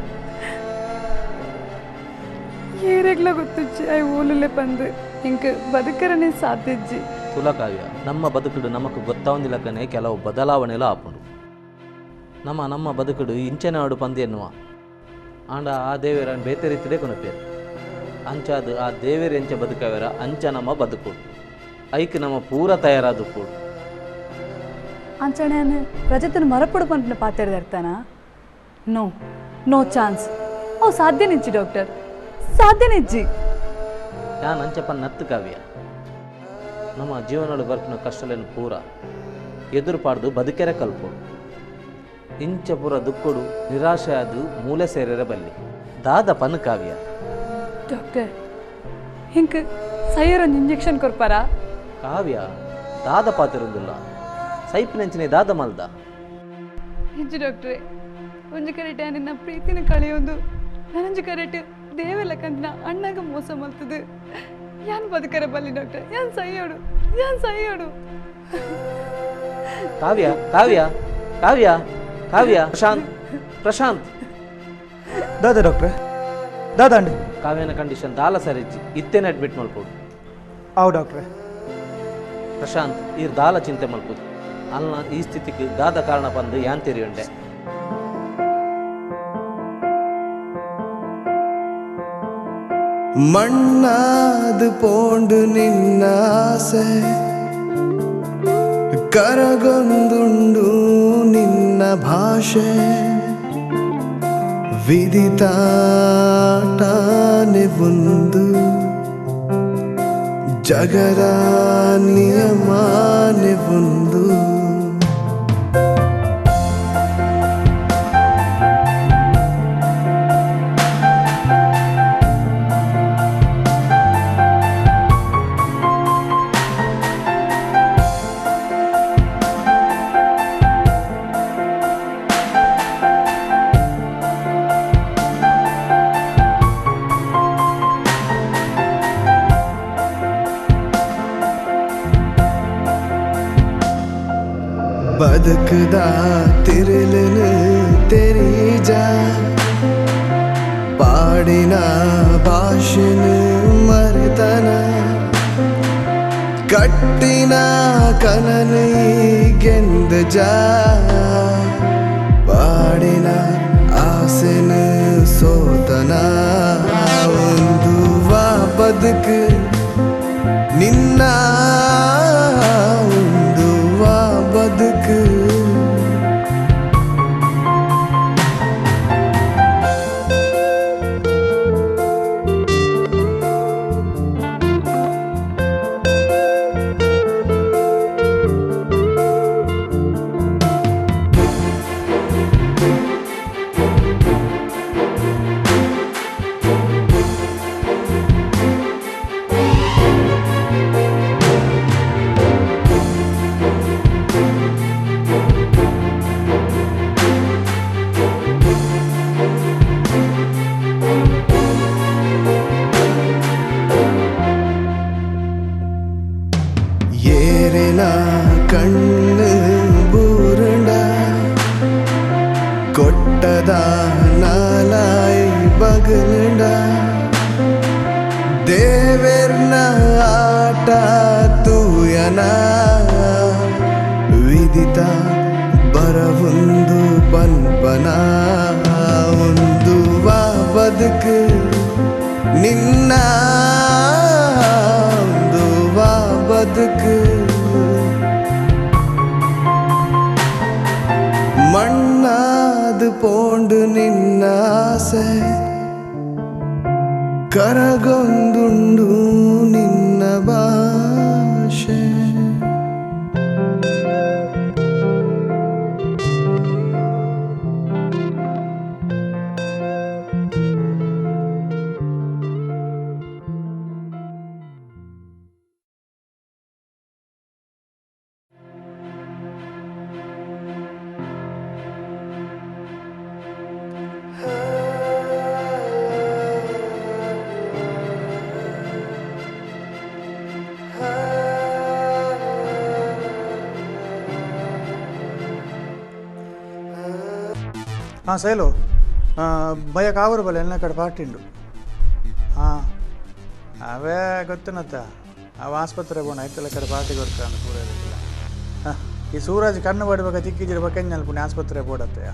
ಏರೆಗ್ಲ ಗೊತ್ತಜ್ಜಿ ಆಯ್ ಊಲಲ್ಲೇ ಬಂದು ಇಂಕ ಬದುಕರನೇ ಸಾಧ್ಯಜ್ಜಿ ತುಲ ಕಾವ್ಯ ನಮ್ಮ ಬದುಕುಡು ನಮಕ್ ಗೊತ್ತಾವಂದಿಲ್ಲಕನೆ ಕೆಲವು ಬದಲಾವಣೆಲು ಆಪುಂಡು ನಮ್ಮ ಬದುಕುಡು ಇಂಚನೆ ಆಡು ಪಂದಿ ಎನ್ನುವ ಆಂಡ ಆ ದೇವರ ಬೇತೆ ರೀತಿಯೇ ಕೊನಪೇರು ಅಂಚಾದು ಆ ದೇವರ ಎಂಚ ಬದುಕವರ ಅಂಚ ನಮ್ಮ ಬದುಕುಡು ಐಕ್ ನಮ್ಮ ಪೂರ ತಯಾರಾದ ಕೂಡು ಅಂಚಣೆಯನ್ನು ರಜತನ ಮರಪಡು ಪಂಪನ ಪಾತಿರ್ತಾನ ನೋ ನೋ ಚಾನ್ಸ್ ಅವು ಸಾಧ್ಯನಿಜ್ಜಿ ಡಾಕ್ಟರ್ ಸಾಧ್ಯನಿಜ್ಜಿ ಯಾನ್ ಅಂಚಪ್ಪ ನತ್ತು ಕಾವ್ಯ ನಮ್ಮ ಜೀವನಗಳು ಬರ್ಪಿನ ಕಷ್ಟಲೇನು ಪೂರ ಎದುರು ಪಾಡ್ದು ಬದುಕೆರೆ ಕಲ್ಪೋಡು ಇಂಚ ಪೂರ ದುಕ್ಕುಡು ನಿರಾಶೆ ಅದು ಮೂಲೆ ಸೇರರೆ ಬಲ್ಲಿ ದಾದ ಪನ್ ಕಾವ್ಯ ಡಾಕ್ಟರ್ ಹಿಂಗೆ ಸೈಯರೊಂದು ಇಂಜೆಕ್ಷನ್ ಕೊಡ್ಪಾರ ಕಾವ್ಯ ದಾದ ಪಾತಿರುವುದಿಲ್ಲ ಸೈಪಿನಂಚಿನ ದಾದ ಮಲ್ದ ಹೆಜ್ಜೆ ಡಾಕ್ಟ್ರೆ ಒಂಜು ಕರೆಕ್ಟ್ ನಿನ್ನ ಪ್ರೀತಿನ ಕಳೆಯೊಂದು ನನಂಜು ಕರೆಕ್ಟ್ ದೇವೆಲ್ಲಕಂತ ಅಣ್ಣಗ ಮೋಸ ಮಲ್ತದು ಯಾನ್ ಬದುಕರ ಬಲ್ಲಿ ಡಾಕ್ಟರ್ ಯಾನ್ ಸೈಯೋಡು ಕಾವ್ಯ ಕಾವ್ಯ ಕಾವ್ಯ ಕಾವ್ಯ ಪ್ರಶಾಂತ್ ಪ್ರಶಾಂತ್ ದಾದ ಡಾಕ್ಟ್ರೆ ದಾದಂಡು ಕಾವ್ಯನ ಕಂಡೀಷನ್ ದಾಲ ಸರಿಜ್ಜಿ ಇತ್ತೇನೆ ಅಡ್ಮಿಟ್ ಮಾಡ್ಬೋದು ಅವು ಡಾಕ್ಟ್ರೆ ಪ್ರಶಾಂತ್ ಈರ್ ದಾಲ ಚಿಂತೆ ಮಲ್ಪುದು ಅಲ್ಲ ಈ ಸ್ಥಿತಿಗೆ ದಾದ ಕಾರಣ ಬಂದು ಯಾನ್ ತೆರಿಯುಂಡೆ ಮಣ್ಣಾದು ಪೋಂಡು ನಿನ್ನ ಆಸೆ ಕರಗೊಂದುಂಡು ನಿನ್ನ ಭಾಷೆ ವಿಧಿತಾಟನೆ ಒಂದು ಜಗದ ನಿಯಮನೆ ಒಂದು ಬದುಕದ ತಿರುಳನು ತೆರೀಜ ಪಾಡಿನ ಭಾಷೆನು ಮರೆತನ ಕಟ್ಟಿನ ಕನನು ಗೆಂದ ಜಾ ಪಾಡಿನ ಆಸೆನು ಸೋತನ ಒಂದು ವಾ ಬದುಕು ನಿನ್ನ ಒಂದು ವಾ ಬದುಕು ಕಣ್ಣು ಬೂರುಂಡ ಕೊಟ್ಟದ ನಾಲಾಯಿ ಬಗಲುಂಡ ದೇವೇರ್ನ ಆಟ ತೂಯನ ವಿದಿತ ಬರವೊಂದು ಪನ್ಪನ ಒಂದು ವಾ ಬದುಕು ನಿನ್ನ ಒಂದು ವಾ ಬದುಕು ಮಣ್ಣಾದು ಪೋಂಡು ನಿನ್ನ ಆಸೆ ಕರಗೊಂದುಂಡು ನಿನ್ನ ಭಾಷೆ శైలు భయ కావరు బల ఎన్న కడ పాటిండు అవే ಗೊತ್ತನತ್ತ ಅವ ಆಸ್ಪತ್ರೆ ಬೋಣ ಐತಲ್ಲ ಕಡೆ ಪಾರ್ಟಿ ಕೊಡ್ತಾನೆ ಪೂರ ಈ ಸೂರಜ್ ಕಣ್ಣು ಬಡಬೇಕು ತಿಕ್ಕಿದ್ರೆ ಬಕ್ಕ ನೆನಪು ಆಸ್ಪತ್ರೆ ಬೋಡತ್ತೆ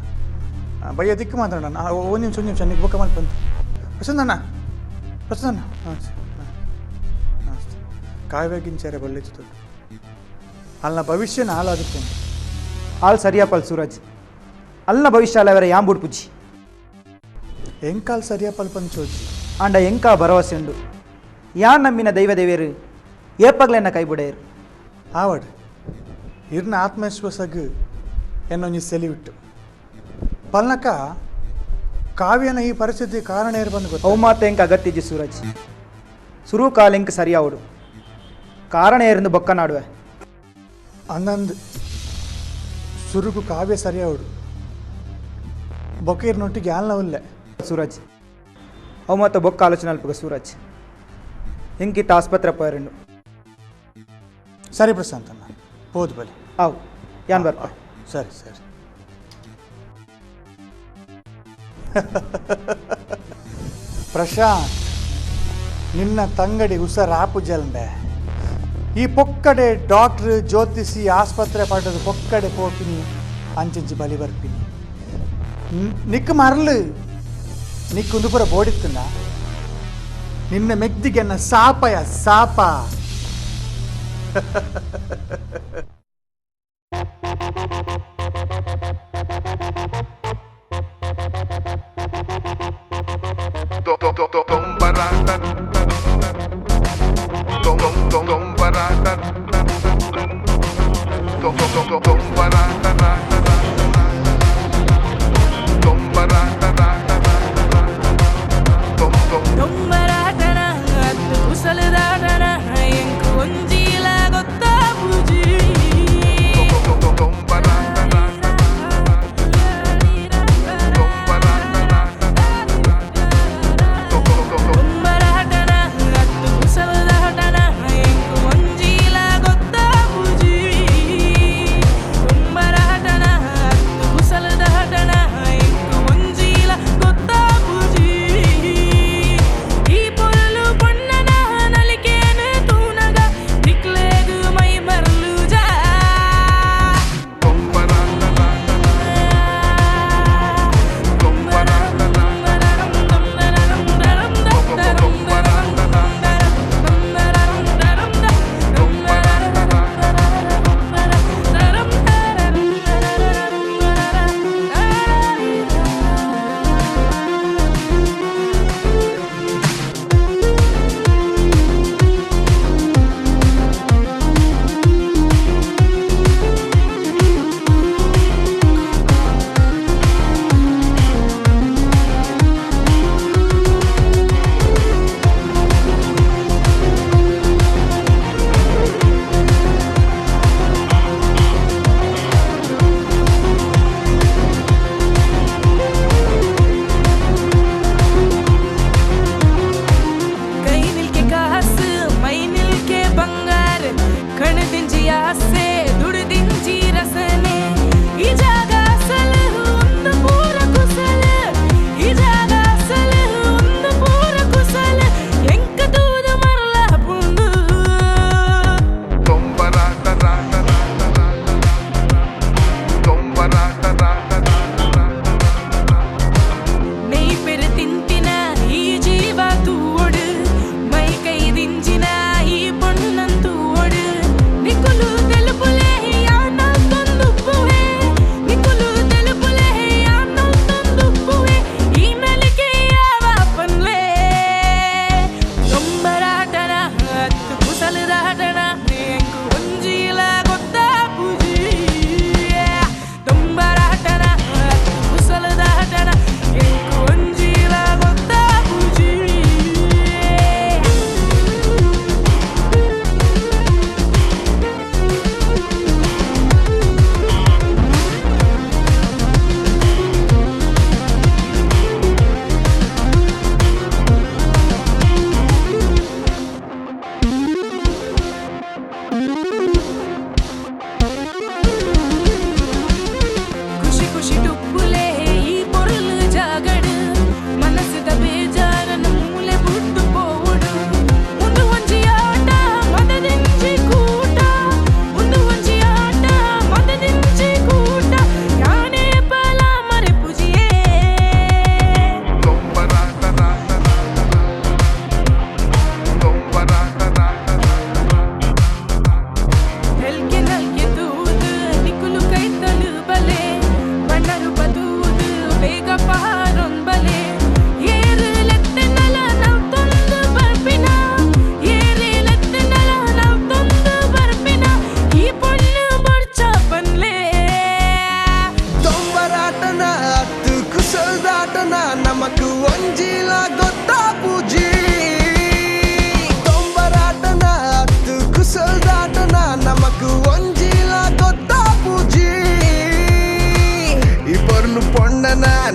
ಭಯ್ಯ ದಿಕ್ಕು ಮಾತಾಡೋಣ ಒಂದು ನಿಮಿಷ ನೀನು ಬುಕ್ಕ ಮಾಡಿ ಬಂತು ಪ್ರಸನ್ನ ಕಾಯ್ಬೇಕಿಂಚಾರೆ ಬಲ್ಲಿತ್ತು ಅಲ್ಲ ಭವಿಷ್ಯನ ಹಾಳಾಗುತ್ತೆ ಆಲ್ ಸರಿಯಪ್ಪಲ್ ಸೂರಜ್ ಅಲ್ಲ ಭವಿಷ್ಯ ಅಲ್ಲವರ ಯಾಂಬುಡ್ ಪುಜ್ಜಿ ಎಂಕಾಲ್ ಸರಿಯಪ್ಪಲ್ ಪಂಚೋಜಿ ಅಂಡ ಎಂಕಾ ಭರವಸೆ ಉಂಡು ಯಾನ್ ನಮ್ಮಿನ ದೈವ ದೇವೇರು ಏಪಗ್ಲೆನ್ನ ಕೈಬಿಡೇರು ಆವಡ್ ಇರ್ನ ಆತ್ಮವಿಶ್ವಾಸಗ್ ಎನ್ನೊಂಜಿ ಸೆಲಿವಿಟ್ಟು ಪಲ್ನಕ ಕಾವ್ಯನ ಈ ಪರಿಸ್ಥಿತಿ ಕಾರಣ ಏರು ಬಂದು ಗೊತ್ತು ಅವು ಮಾತು ಎಂಕ ಅಗತ್ಯಜಿ ಸೂರಜ್ ಸುರು ಕಾಲ ಎಂಕ ಸರಿಯಾವಡು ಕಾರಣ ಏರಿಂದ ಬೊಕ್ಕನಾಡುವೆ ಅಂದಂದು ಸುರುಕು ಕಾವ್ಯ ಸರಿಯಾವಡು ಬೊಕ್ಕೀರ್ನೊಟ್ಟಿಗೆ ಆಲ್ನವಿಲ್ಲೆ ಸೂರಜ್ ಅವು ಮತ್ತು ಬೊಕ್ಕ ಆಲೋಚನೆ ಅಲ್ಪಗ ಸೂರಜ್ ಎಂಕಿತ್ತ ಆಸ್ಪತ್ರೆ ಪೋಯರಿಂಡು ಸರಿ ಪ್ರಶಾಂತ್ ಅಣ್ಣ ಹೋದ್ ಬಲಿ ಅವು ಯಾನ್ ಬರ್ಪ ಸರಿ ಸರಿ ಪ್ರಶಾಂತ್ ನಿನ್ನ ತಂಗಡಿ ಉಸರಾಪು ಜಲ್ದೆ ಈ ಪೊಕ್ಕಡೆ ಡಾಕ್ಟ್ರ್ ಜ್ಯೋತಿಷಿ ಆಸ್ಪತ್ರೆ ಪಟ್ಟದ ಪೊಕ್ಕಡೆ ಪೋಪಿನಿ ಅಂಚಂಚಿ ಬಲಿ ಬರ್ಪಿನಿ ನಿಕ್ ಮರಲು ನಿಕ್ ಕುಂದುಪುರ ಬೋಡಿತ್ತುಂಡ ನಿನ್ನ ಮೆಗ್ದಿಗೆ ಸಾಪಯ ಸಾಪ.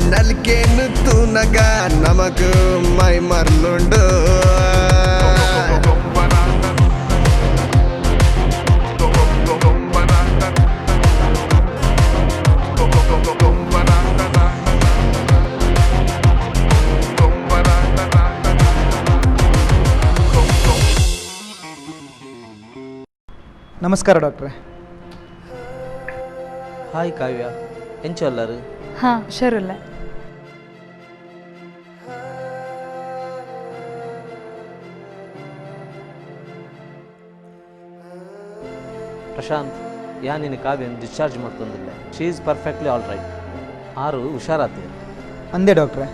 ನಲ್ಕೇನು ತೂನಗ ನಮಗೂ ಮೈ ಮರ್ಲುಂಡು ನಮಸ್ಕಾರ ಡಾಕ್ಟ್ರೆ. ಹಾಯ್ ಕಾವ್ಯ, ಎಂಚೊಲ್ಲರು? ಹಾಂ ಶರುಲ್ಲ. ಪ್ರಶಾಂತ್ ಯಾ ನಿನ್ನ ಕಾವ್ಯನ ಡಿಸ್ಚಾರ್ಜ್ ಮಾಡ್ತಂದಿಲ್ಲ. She is perfectly all right. ಆರು ಹುಷಾರಾತಿ ಅಂದೆ ಡಾಕ್ಟ್ರೆ.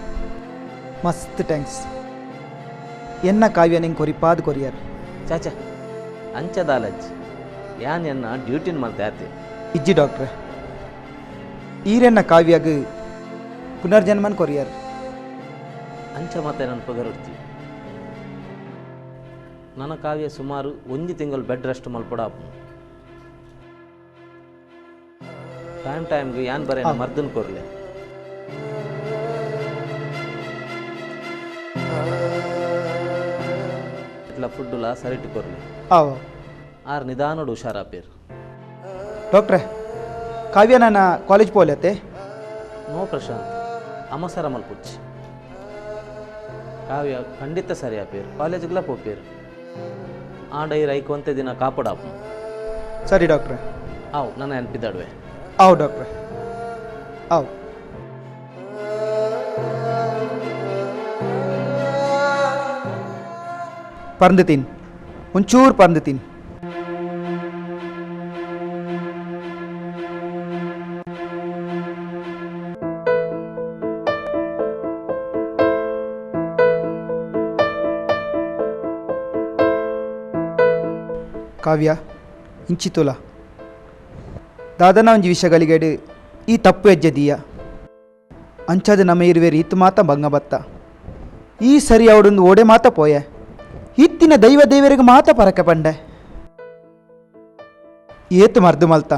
ಮಸ್ತ್ ಥ್ಯಾಂಕ್ಸ್. ಎನ್ನ ಕಾವ್ಯ ನಿಂಗೆ ಕೊರಿಪಾದ್ ಕೊರಿಯರ್ ಚಾಚ ಅಂಚದಾಲಜ್ ಯಾನ್ ಎನ್ನ ಡ್ಯೂಟಿನ ಮಾಡ್ತಾ ಆತಿ ಇಜ್ಜಿ ಡಾಕ್ಟ್ರೆ. ಈರೆನ್ನ ಕಾವ್ಯಾಗ ಪುನರ್ಜನ್ಮನ್ ಕೊರಿಯರ್ ಅಂಚ ಮತ್ತೆ ನನ್ನ ಪಗರುಡ್ತಿ. ನನ್ನ ಕಾವ್ಯ ಸುಮಾರು 1 ತಿಂಗಳು ಬೆಡ್ ರೆಸ್ಟ್ ಮಲ್ಪಡ ಟೈಮ್ಗೆ ಯಾನ್ ಬರೀ ಮರ್ದನ್ ಕೊರ್ಲೆ. ಇಟ್ಲ ಫುಡ್ಡುಲ ಸರಿಟ್ಟು ಕೊರ್ಲೆ. ಆರು ನಿಧಾನೋಡು ಹುಷಾರಾಪೇರು. ಡಾಕ್ಟ್ರೆ ಕಾವ್ಯ ನನ್ನ ಕಾಲೇಜ್ ಪೋಲತ್ತೆ. ನೋ ಪ್ರಶಾಂತ್ ಅಮಸರ ಮಲ್ಪುಚ್ಚಿ. ಕಾವ್ಯ ಖಂಡಿತ ಸರಿ ಆಪೇರು. ಕಾಲೇಜ್ಗೆಲ್ಲ ಪೋಪೇರು. ಆಂಡ ಈ ರೈಕೊಂತೆ ದಿನ ಕಾಪಾಡಾಪು. ಸರಿ ಡಾಕ್ಟ್ರೆ. ಆವು ನನ್ನ ನೆನಪಿದ್ದಾಡುವೆ. ಆವು ಡಾಕ್ಟ್ರೆ ಆವು. ಪರ್ಂದಿತೀನಿ ಒಂಚೂರು ಪರ್ಂದಿತೀನಿ. ಕಾವ್ಯ ಇಂಚಿತುಲ ದಾದನ ಒಂಜಿ ವಿಷಯಗಳಿಗೆಡು ಈ ತಪ್ಪು ಹೆಜ್ಜೆದೀಯ ಅಂಚದ ನಮ್ಮ ಇರುವೆ ರೀತು ಮಾತ ಭಂಗ ಬತ್ತ. ಈ ಸರಿ ಅವಡೊಂದು ಓಡೆ ಮಾತ ಪೋಯೆ. ಇತ್ತಿನ ದೈವ ದೇವರಿಗೆ ಮಾತ ಪರಕೆ ಪಂಡೆ ಏತು ಮರ್ದು ಮಲ್ತ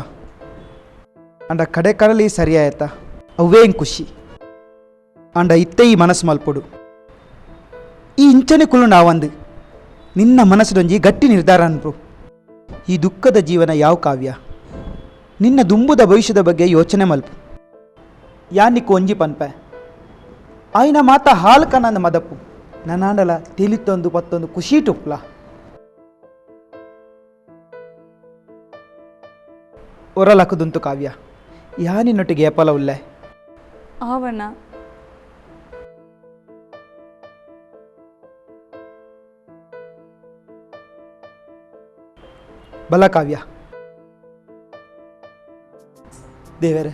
ಅಂಡ ಕಡೆ ಕಡಲಿ ಸರಿಯಾಯತ ಅವೇ ಖುಷಿ ಅಂಡ ಇತ್ತೆ ಈ ಮನಸ್ಸು ಮಲ್ಪೊಡು. ಈ ಇಂಚನೆ ಕುಲು ನಾವಂದು ನಿನ್ನ ಮನಸ್ಸದೊಂಜಿ ಗಟ್ಟಿ ನಿರ್ಧಾರ ಅನ್ರು. ಈ ದುಃಖದ ಜೀವನ ಯಾವ ಕಾವ್ಯ ನಿನ್ನ ದುಂಬುದ ಭವಿಷ್ಯದ ಬಗ್ಗೆ ಯೋಚನೆ ಮಲ್ಪು. ಯಾನಿಕ್ಕು ಒಂಜಿ ಪನ್ಪೆ ಆಯ್ನ ಮಾತ ಹಾಲ್ಕ ನನ್ನ ಮದಪ್ಪು ನನಾಂಡಲ ತಿಳಿತೊಂದು ಪತ್ತೊಂದು ಖುಷಿ ಟುಪ್ಲ. ಒರಲಕದುಂತು ಕಾವ್ಯ ಯಾನಿನೊಟ್ಟಿಗೆ ಏಪಲ ಉಲ್ಲೆ ಆವಣ್ಣ. ಬಲ ಕಾವ್ಯ ದೇವರೇ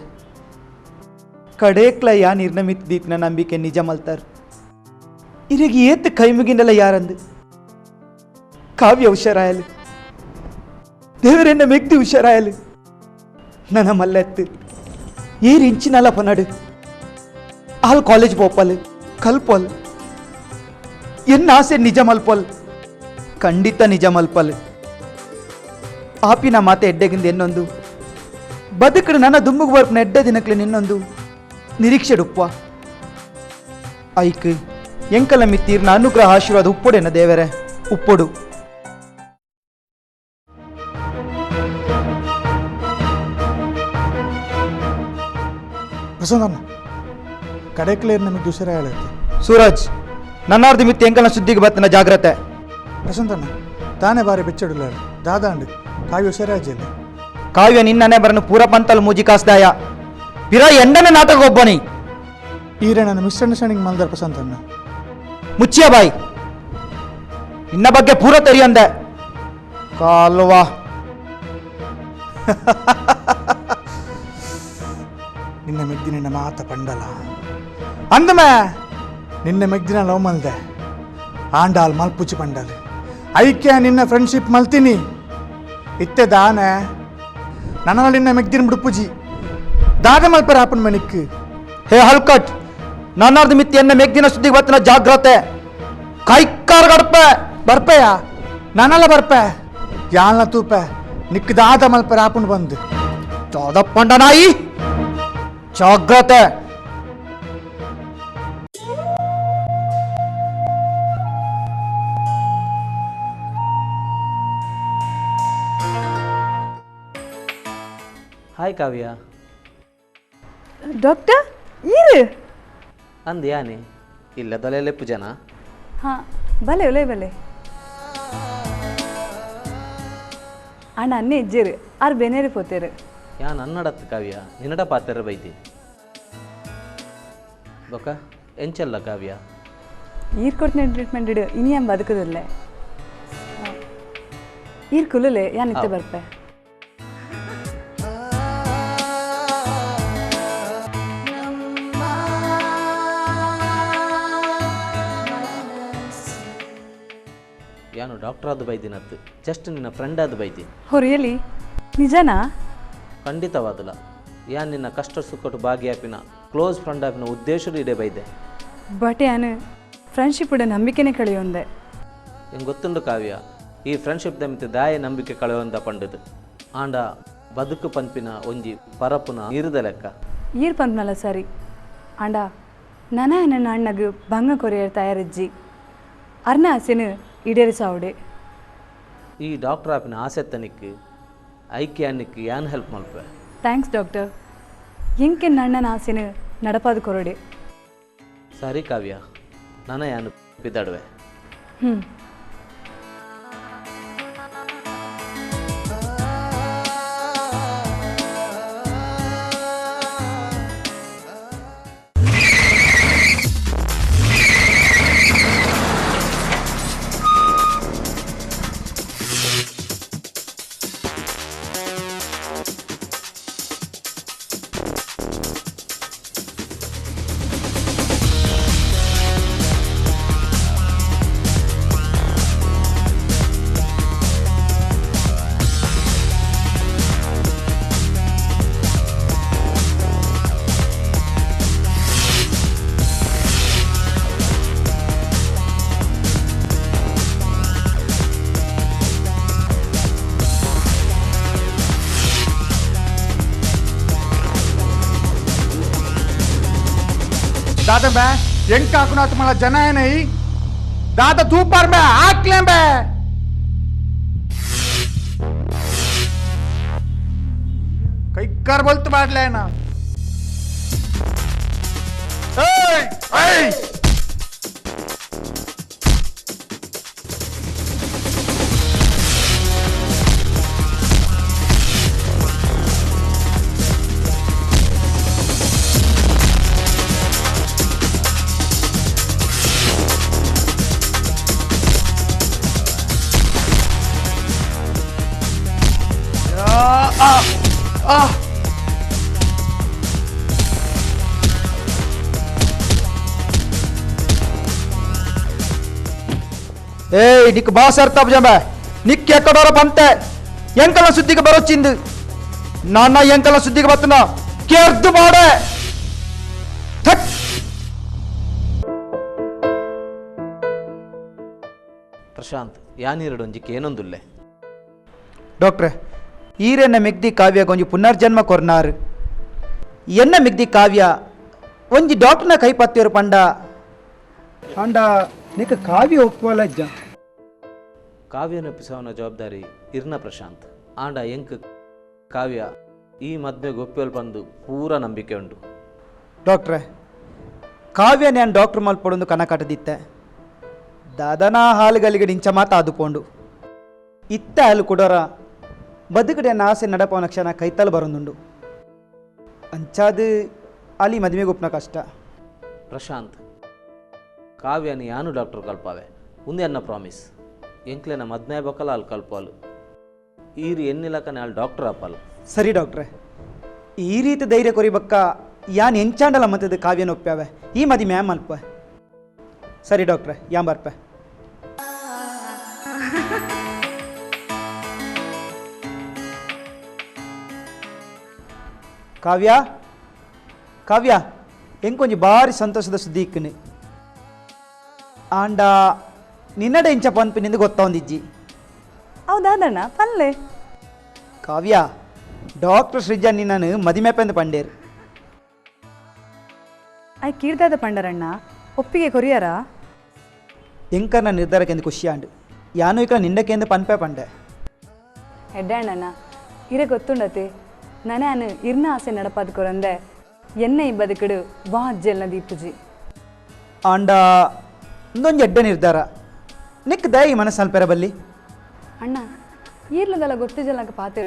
ಕಡೇಕ್ಲ ಯಾ ನಿರ್ಣಮಿತ ದೀಪ್ನ ನಂಬಿಕೆ ನಿಜ ಮಲ್ತಾರ. ಇರಿಗೆ ಏತ್ ಕೈ ಮುಗಿಂಡಲ್ಲ ಯಾರಂದು ಕಾವ್ಯ ಹುಷಾರಾಯಲು. ದೇವರೆನ್ನ ಮೆಗ್ದಿ ಹುಷಾರಾಯಲು. ನನ್ನ ಮಲ್ಲೆತ್ತು ಏರ್ ಇಂಚಿನಲ್ಲ ಪೊನಡು ಆಲ್ ಕಾಲೇಜ್ ಪೋಪಲ್ ಕಲ್ಪಲ್ ಎನ್ನ ಆಸೆ ನಿಜ ಮಲ್ಪಲ್. ಖಂಡಿತ ನಿಜ ಮಲ್ಪಲ್. ಆಪಿನ ಮಾತೆ ಎಡ್ಡೆಗಿಂದ ಎನ್ನೊಂದು ಬದುಕಡು ನನ್ನ ದುಂಬುಗು ಬರ್ಪನ ಎಡ್ಡೆ ದಿನಕ್ಲೆ ನಿನ್ನೊಂದು ನಿರೀಕ್ಷೆ ಡುಪ್ಪ ಐಕ್ ಎಂಕಲ ಮಿತ್ತೀರ್ನ ಅನುಗ್ರಹ ಆಶೀರ್ವಾದ ಉಪ್ಪೊಡೆನ ದೇವರೇ ಉಪ್ಪೊಡು. ಪ್ರಸನ್ನ ಕಡೆಕ್ಲೇರ್ ನಮಗೆ ದುಸರ ಹೇಳುತ್ತೆ. ಸೂರಜ್ ನನ್ನಾರ್ದು ಮಿತ್ತಿ ಎಂಕಲ ಸುದ್ದಿಗೆ ಬರ್ತನ ಜಾಗ್ರತೆ. ಪ್ರಸನ್ನ ತಾನೇ ಬಾರಿ ಬೆಚ್ಚಡುಲ್ಲ ದಾದಾಂಡು ಕಾವ್ಯ ಹುಷಾರಾಜಲ್ಲ. ಕಾವ್ಯ ನಿನ್ನನೆ ಬರನು ಪೂರ ಪಂತಲ್ ಮೂಜಿ ಕಾಸ್ದಾಯ ಪಿರ ಎಂಡನೇ ನಾಟಕ ಒಬ್ಬನಿ ಈರೆ ನನ್ನ ಮಿಸ್ಅಂಡರ್ಸ್ಟ್ಯಾಂಡಿಂಗ್ ಮಲ್ದಾರ ಪ್ರಸಂತನ್ನ ಮುಚ್ಚಿಯ ಬಾಯಿ. ನಿನ್ನ ಬಗ್ಗೆ ಪೂರ ತೆರಿಯಂದೆ ಕಾಲ್ವಾ. ನಿನ್ನ ಮೆಗ್ದಿ ನಿನ್ನ ಮಾತ ಪಂಡಲ ಅಂದಮೇ ನಿನ್ನ ಮೆಗ್ದಿನ ಲವ್ ಮಲ್ದೆ ಆಂಡಾಲ್ ಮಲ್ಪುಚ್ಚಿ ಪಂಡಲ್ ಐಕ್ಯ ನಿನ್ನ ಫ್ರೆಂಡ್ಶಿಪ್ ಮಲ್ತೀನಿ ಇತ್ತೆ ದಾನೆ ನನ್ನ ನಿನ್ನ ಮೆಗ್ದಿನ ಬಿಡುಪುಜಿ ದಾದ ಮಲ್ಪರ ಹಾಪನ್ ಮನಿಕ್. ಹೇ ಹಲ್ಕಟ್ ನನ್ನಾರ್ದು ಮಿತ್ತಿ ಎನ್ನ ಮೆಗ್ದಿನ ಸುದ್ದಿಗೆ ಬರ್ತನ ಜಾಗ್ರತೆ. ಕೈಕಾರ ಗಡ್ಪೆ ಬರ್ಪೆಯ ನಾನಲ್ಲ ಬರ್ಪೆ ಯಾಲ್ನ ತೂಪೆ ನಿಕ್ ದಾದ ಮಲ್ಪರ ಹಾಪನ್ ಬಂದು ಚೌದಪ್ಪಂಡ ನಾಯಿ ಜಾಗ್ರತೆ. ಹಾಯ್ ಕಾವ್ಯ. ಡಾಕ್ಟರ್ ಇರು ಅಂದ್ ಯಾನೆ ಇಲ್ಲ ದೊಲೆಲೆ ಪೂಜನ. ಹಾಂ ಬಲೆ ಒಲೆ ಬಲೆ ಅಣ್ಣ ಅನ್ನೇ ಇಜ್ಜೇರು ಆರು ಬೆನೇರಿ ಪೋತೇರು. ಯಾ ನನ್ನಡತ್ತು ಕಾವ್ಯ ನಿನ್ನಡ ಪಾತ್ರ ಬೈತಿ ಬೊಕ ಎಂಚಲ್ಲ ಕಾವ್ಯ. ಈರ್ ಕೊಡ್ತೀನಿ ಟ್ರೀಟ್ಮೆಂಟ್ ಇಡು ಇನಿ ಏನು ಬದುಕುದಿಲ್ಲ ಈರ್ ಕುಲಲೆ ಯಾನ್ ಇತ್ತೆ ಬರ್ಪೆ. ಡಾಕ್ಟರ್ ಆದ ಬೈದಿನತ್ತು ಜಸ್ಟ್ ನಿನ್ನ ಫ್ರೆಂಡ್ ಆದ ಬೈದಿ. ಹೋ ರಿಯಲಿ? ನಿಜನಾ? ಖಂಡಿತವಾದಲ್ಲ. ಯಾನ್ ನಿನ್ನ ಕಷ್ಟ ಸುಕ್ಕಟ್ಟು ಭಾಗಿಯಾಪಿನ ಕ್ಲೋಸ್ ಫ್ರೆಂಡ್ ಆಪಿನ ಉದ್ದೇಶದ ಇಡೇ ಬೈದೆ. ಬಟ್ ಯಾನು ಫ್ರೆಂಡ್ಶಿಪ್ ಉಡ ನಂಬಿಕೆನೇ ಕಳೆಯೊಂದೆ. ಹೆಂಗೆ ಗೊತ್ತುಂಡು ಕಾವ್ಯ, ಈ ಫ್ರೆಂಡ್ಶಿಪ್ ದಮಿತ ದಾಯ ನಂಬಿಕೆ ಕಳೆಯೊಂದ ಪಂಡದು ಆಂಡ ಬದುಕು ಪಂಪಿನ ಒಂಜಿ ಪರಪುನ ಇರುದ ಲೆಕ್ಕ. ಈರ್ ಪಂಪ್ನಲ್ಲ ಸರಿ ಆಂಡ ನನ ನನ್ನ ಅಣ್ಣಗೆ ಭಂಗ ಕೊರಿಯರ್ ತಯಾರಿಜ್ಜಿ ಅರ್ನ ಆಸೆನು ಈಡೇರಿಸಾವುಡೆ. ಈ ಡಾಕ್ಟರ್ ಆಪಿನ ಆಸೆತ್ತನಿಕ್ಕೆ ಐಕ್ಯ ಅನ್ನಕ್ಕೆ ಯಾನ್ ಹೆಲ್ಪ್ ಮಲ್ಪೆ. Thanks doctor. ಎಂಕೆ ನಣ್ಣನ ಆಸೆನು ನಡಪಾದು ಕೊರಡೆ. ಸರಿ ಕಾವ್ಯ, ನನ್ನ ಯಾನು ಬಿದ್ದಾಡುವೆ. ಹ್ಞೂ. दादा बे ಹೆಂಗ್ ಕಾಕುನಾತ್ मला जन है नहीं दादा तू पर मैं आक ले बे कई कर बोलत बाटले ना ए ए ఏయ్ నీకు బాగా సర్తాపు జంబ నీకు ఎక్కడోర పంతే ఎంకల శుద్ధికి బరొచ్చింది నాన్న ఎంకల శుద్ధికి బతున్నా కేర్దు మాడే ಪ್ರಶಾಂತ್ ಯಾನಿರಡೊಂಜಿಕ್ಕೆ ಏನೊಂದುಲ್ಲೆ. ಡಾಕ್ಟ್ರೆ ಈರೆನ್ನ ಮಿಗ್ದಿ ಕಾವ್ಯ ಒಂಜಿ ಪುನರ್ಜನ್ಮ ಕೊರ್ನಾರು ಎನ್ನ ಮಿಗ್ದಿ ಕಾವ್ಯ ಒಂಜಿ ಡಾಕ್ಟರ್ನ ಕೈ ಪತ್ತಿಯರು ಪಂಡ ಅಂಡ నీకు కావ్య ఒప్పుకోవాలజ్జ. ಕಾವ್ಯನೊಪ್ಪಿಸವನ ಜವಾಬ್ದಾರಿ ಇರ್ನ ಪ್ರಶಾಂತ್ ಆಂಡ ಎಂಕ್ ಕಾವ್ಯ ಈ ಮದ್ವೆಗೆ ಒಪ್ಪಿಯಲ್ ಬಂದು ಪೂರ ನಂಬಿಕೆ ಉಂಟು. ಡಾಕ್ಟ್ರೆ ಕಾವ್ಯ ನಾನು ಡಾಕ್ಟ್ರ್ ಮಲ್ಪಡೊಂದು ಕನಕಟದಿತ್ತೆ ದಾದನ ಹಾಲುಗಳಿಗೆ ನಿಂಚ ಮಾತ ಆದುಕೊಂಡು ಇತ್ತ ಹಾಲು ಕೊಡೋರ ಬದುಕಡೆ ಆಸೆ ನಡಪವನ ಕ್ಷಣ ಕೈತಲು ಬರೊಂದುಂಡು ಅಂಚಾದು ಅಲ್ಲಿ ಮದುವೆಗೆ ಒಪ್ಪನ ಕಷ್ಟ. ಪ್ರಶಾಂತ್ ಕಾವ್ಯನಿ ಯಾನು ಡಾಕ್ಟರ್ ಕಲ್ಪಾವೆ ಉಂದೆ ಅನ್ನ ಪ್ರಾಮಿಸ್ ಎಂಕ್ಲೆನ ಮದ್ನೆ ಬೊಕ್ಕಲ ಅಲ್ಲಿ ಕಲ್ಪಾಲು ಈರು ಎನ್ನಿಲಕನೆ ಅಲ್ಲಿ ಡಾಕ್ಟರ್ ಅಪ್ಪಲ್ಲ. ಸರಿ ಡಾಕ್ಟ್ರೆ ಈ ರೀತಿ ಧೈರ್ಯ ಕೊರಿಬಕ್ಕ ಯಾನ್ ಎಂಚಾಂಡಲ ಮತದ ಕಾವ್ಯನ ಒಪ್ಪ್ಯಾವೆ ಈ ಮದಿ ಮ್ಯಾಮ್ ಅಲ್ಪ. ಸರಿ ಡಾಕ್ಟ್ರೆ ಯಾಂ ಬರ್ಪೆ. ಕಾವ್ಯ ಕಾವ್ಯ ಎಂಕೊಂಜಿ ಭಾರಿ ಸಂತೋಷದ ಸುದ್ದಿ ಇಕ್ಕನೆ ಆಂಡ ನಿನ್ನಡೆ ಇಂಚ ಪನ್ಪಿನಿಂದ ಗೊತ್ತೊಂದಿಜ್ಜಿ. ಹೌದಾದಣ್ಣ ಪಲ್ಲೆ. ಕಾವ್ಯ ಡಾಕ್ಟರ್ ಸೃಜನ್ ನಿನ್ನನು ಮದಿಮೆಪ್ಪೆಂದು ಪಂಡೇರು ಆಯ್ ಕೀರ್ದಾದ ಪಂಡರಣ್ಣ ಒಪ್ಪಿಗೆ ಕೊರಿಯರ ಎಂಕರ್ನ ನಿರ್ಧಾರಕ್ಕೆಂದು ಖುಷಿಯಾಂಡು ಯಾನು ಇಕ್ಕ ನಿಂಡಕ್ಕೆಂದು ಪನ್ಪೆ ಪಂಡೆ ಹೆಡ್ಡಣ್ಣನ ಇರೆ ಗೊತ್ತುಂಡತೆ ನಾನು ಇರ್ನ ಆಸೆ ನಡಪಾದ ಕೊರಂದೆ ಎನ್ನೆ ಈ ಬದುಕಡು ವಾ ಅಜ್ಜೆಲ್ನ ದೀಪುಜಿ ಆಂಡ ಒಂದೊಂದು ಎಡ್ಡೆ ನಿರ್ಧಾರ ನಿಕ್ ದಯ ಈ ಮನಸ್ಸು ಅಲ್ಪೆರ ಬಲ್ಲಿ ಅಣ್ಣ ಈರ್ಲದಲ್ಲ ಗೊತ್ತಿಜಲಕ ಪಾತೆ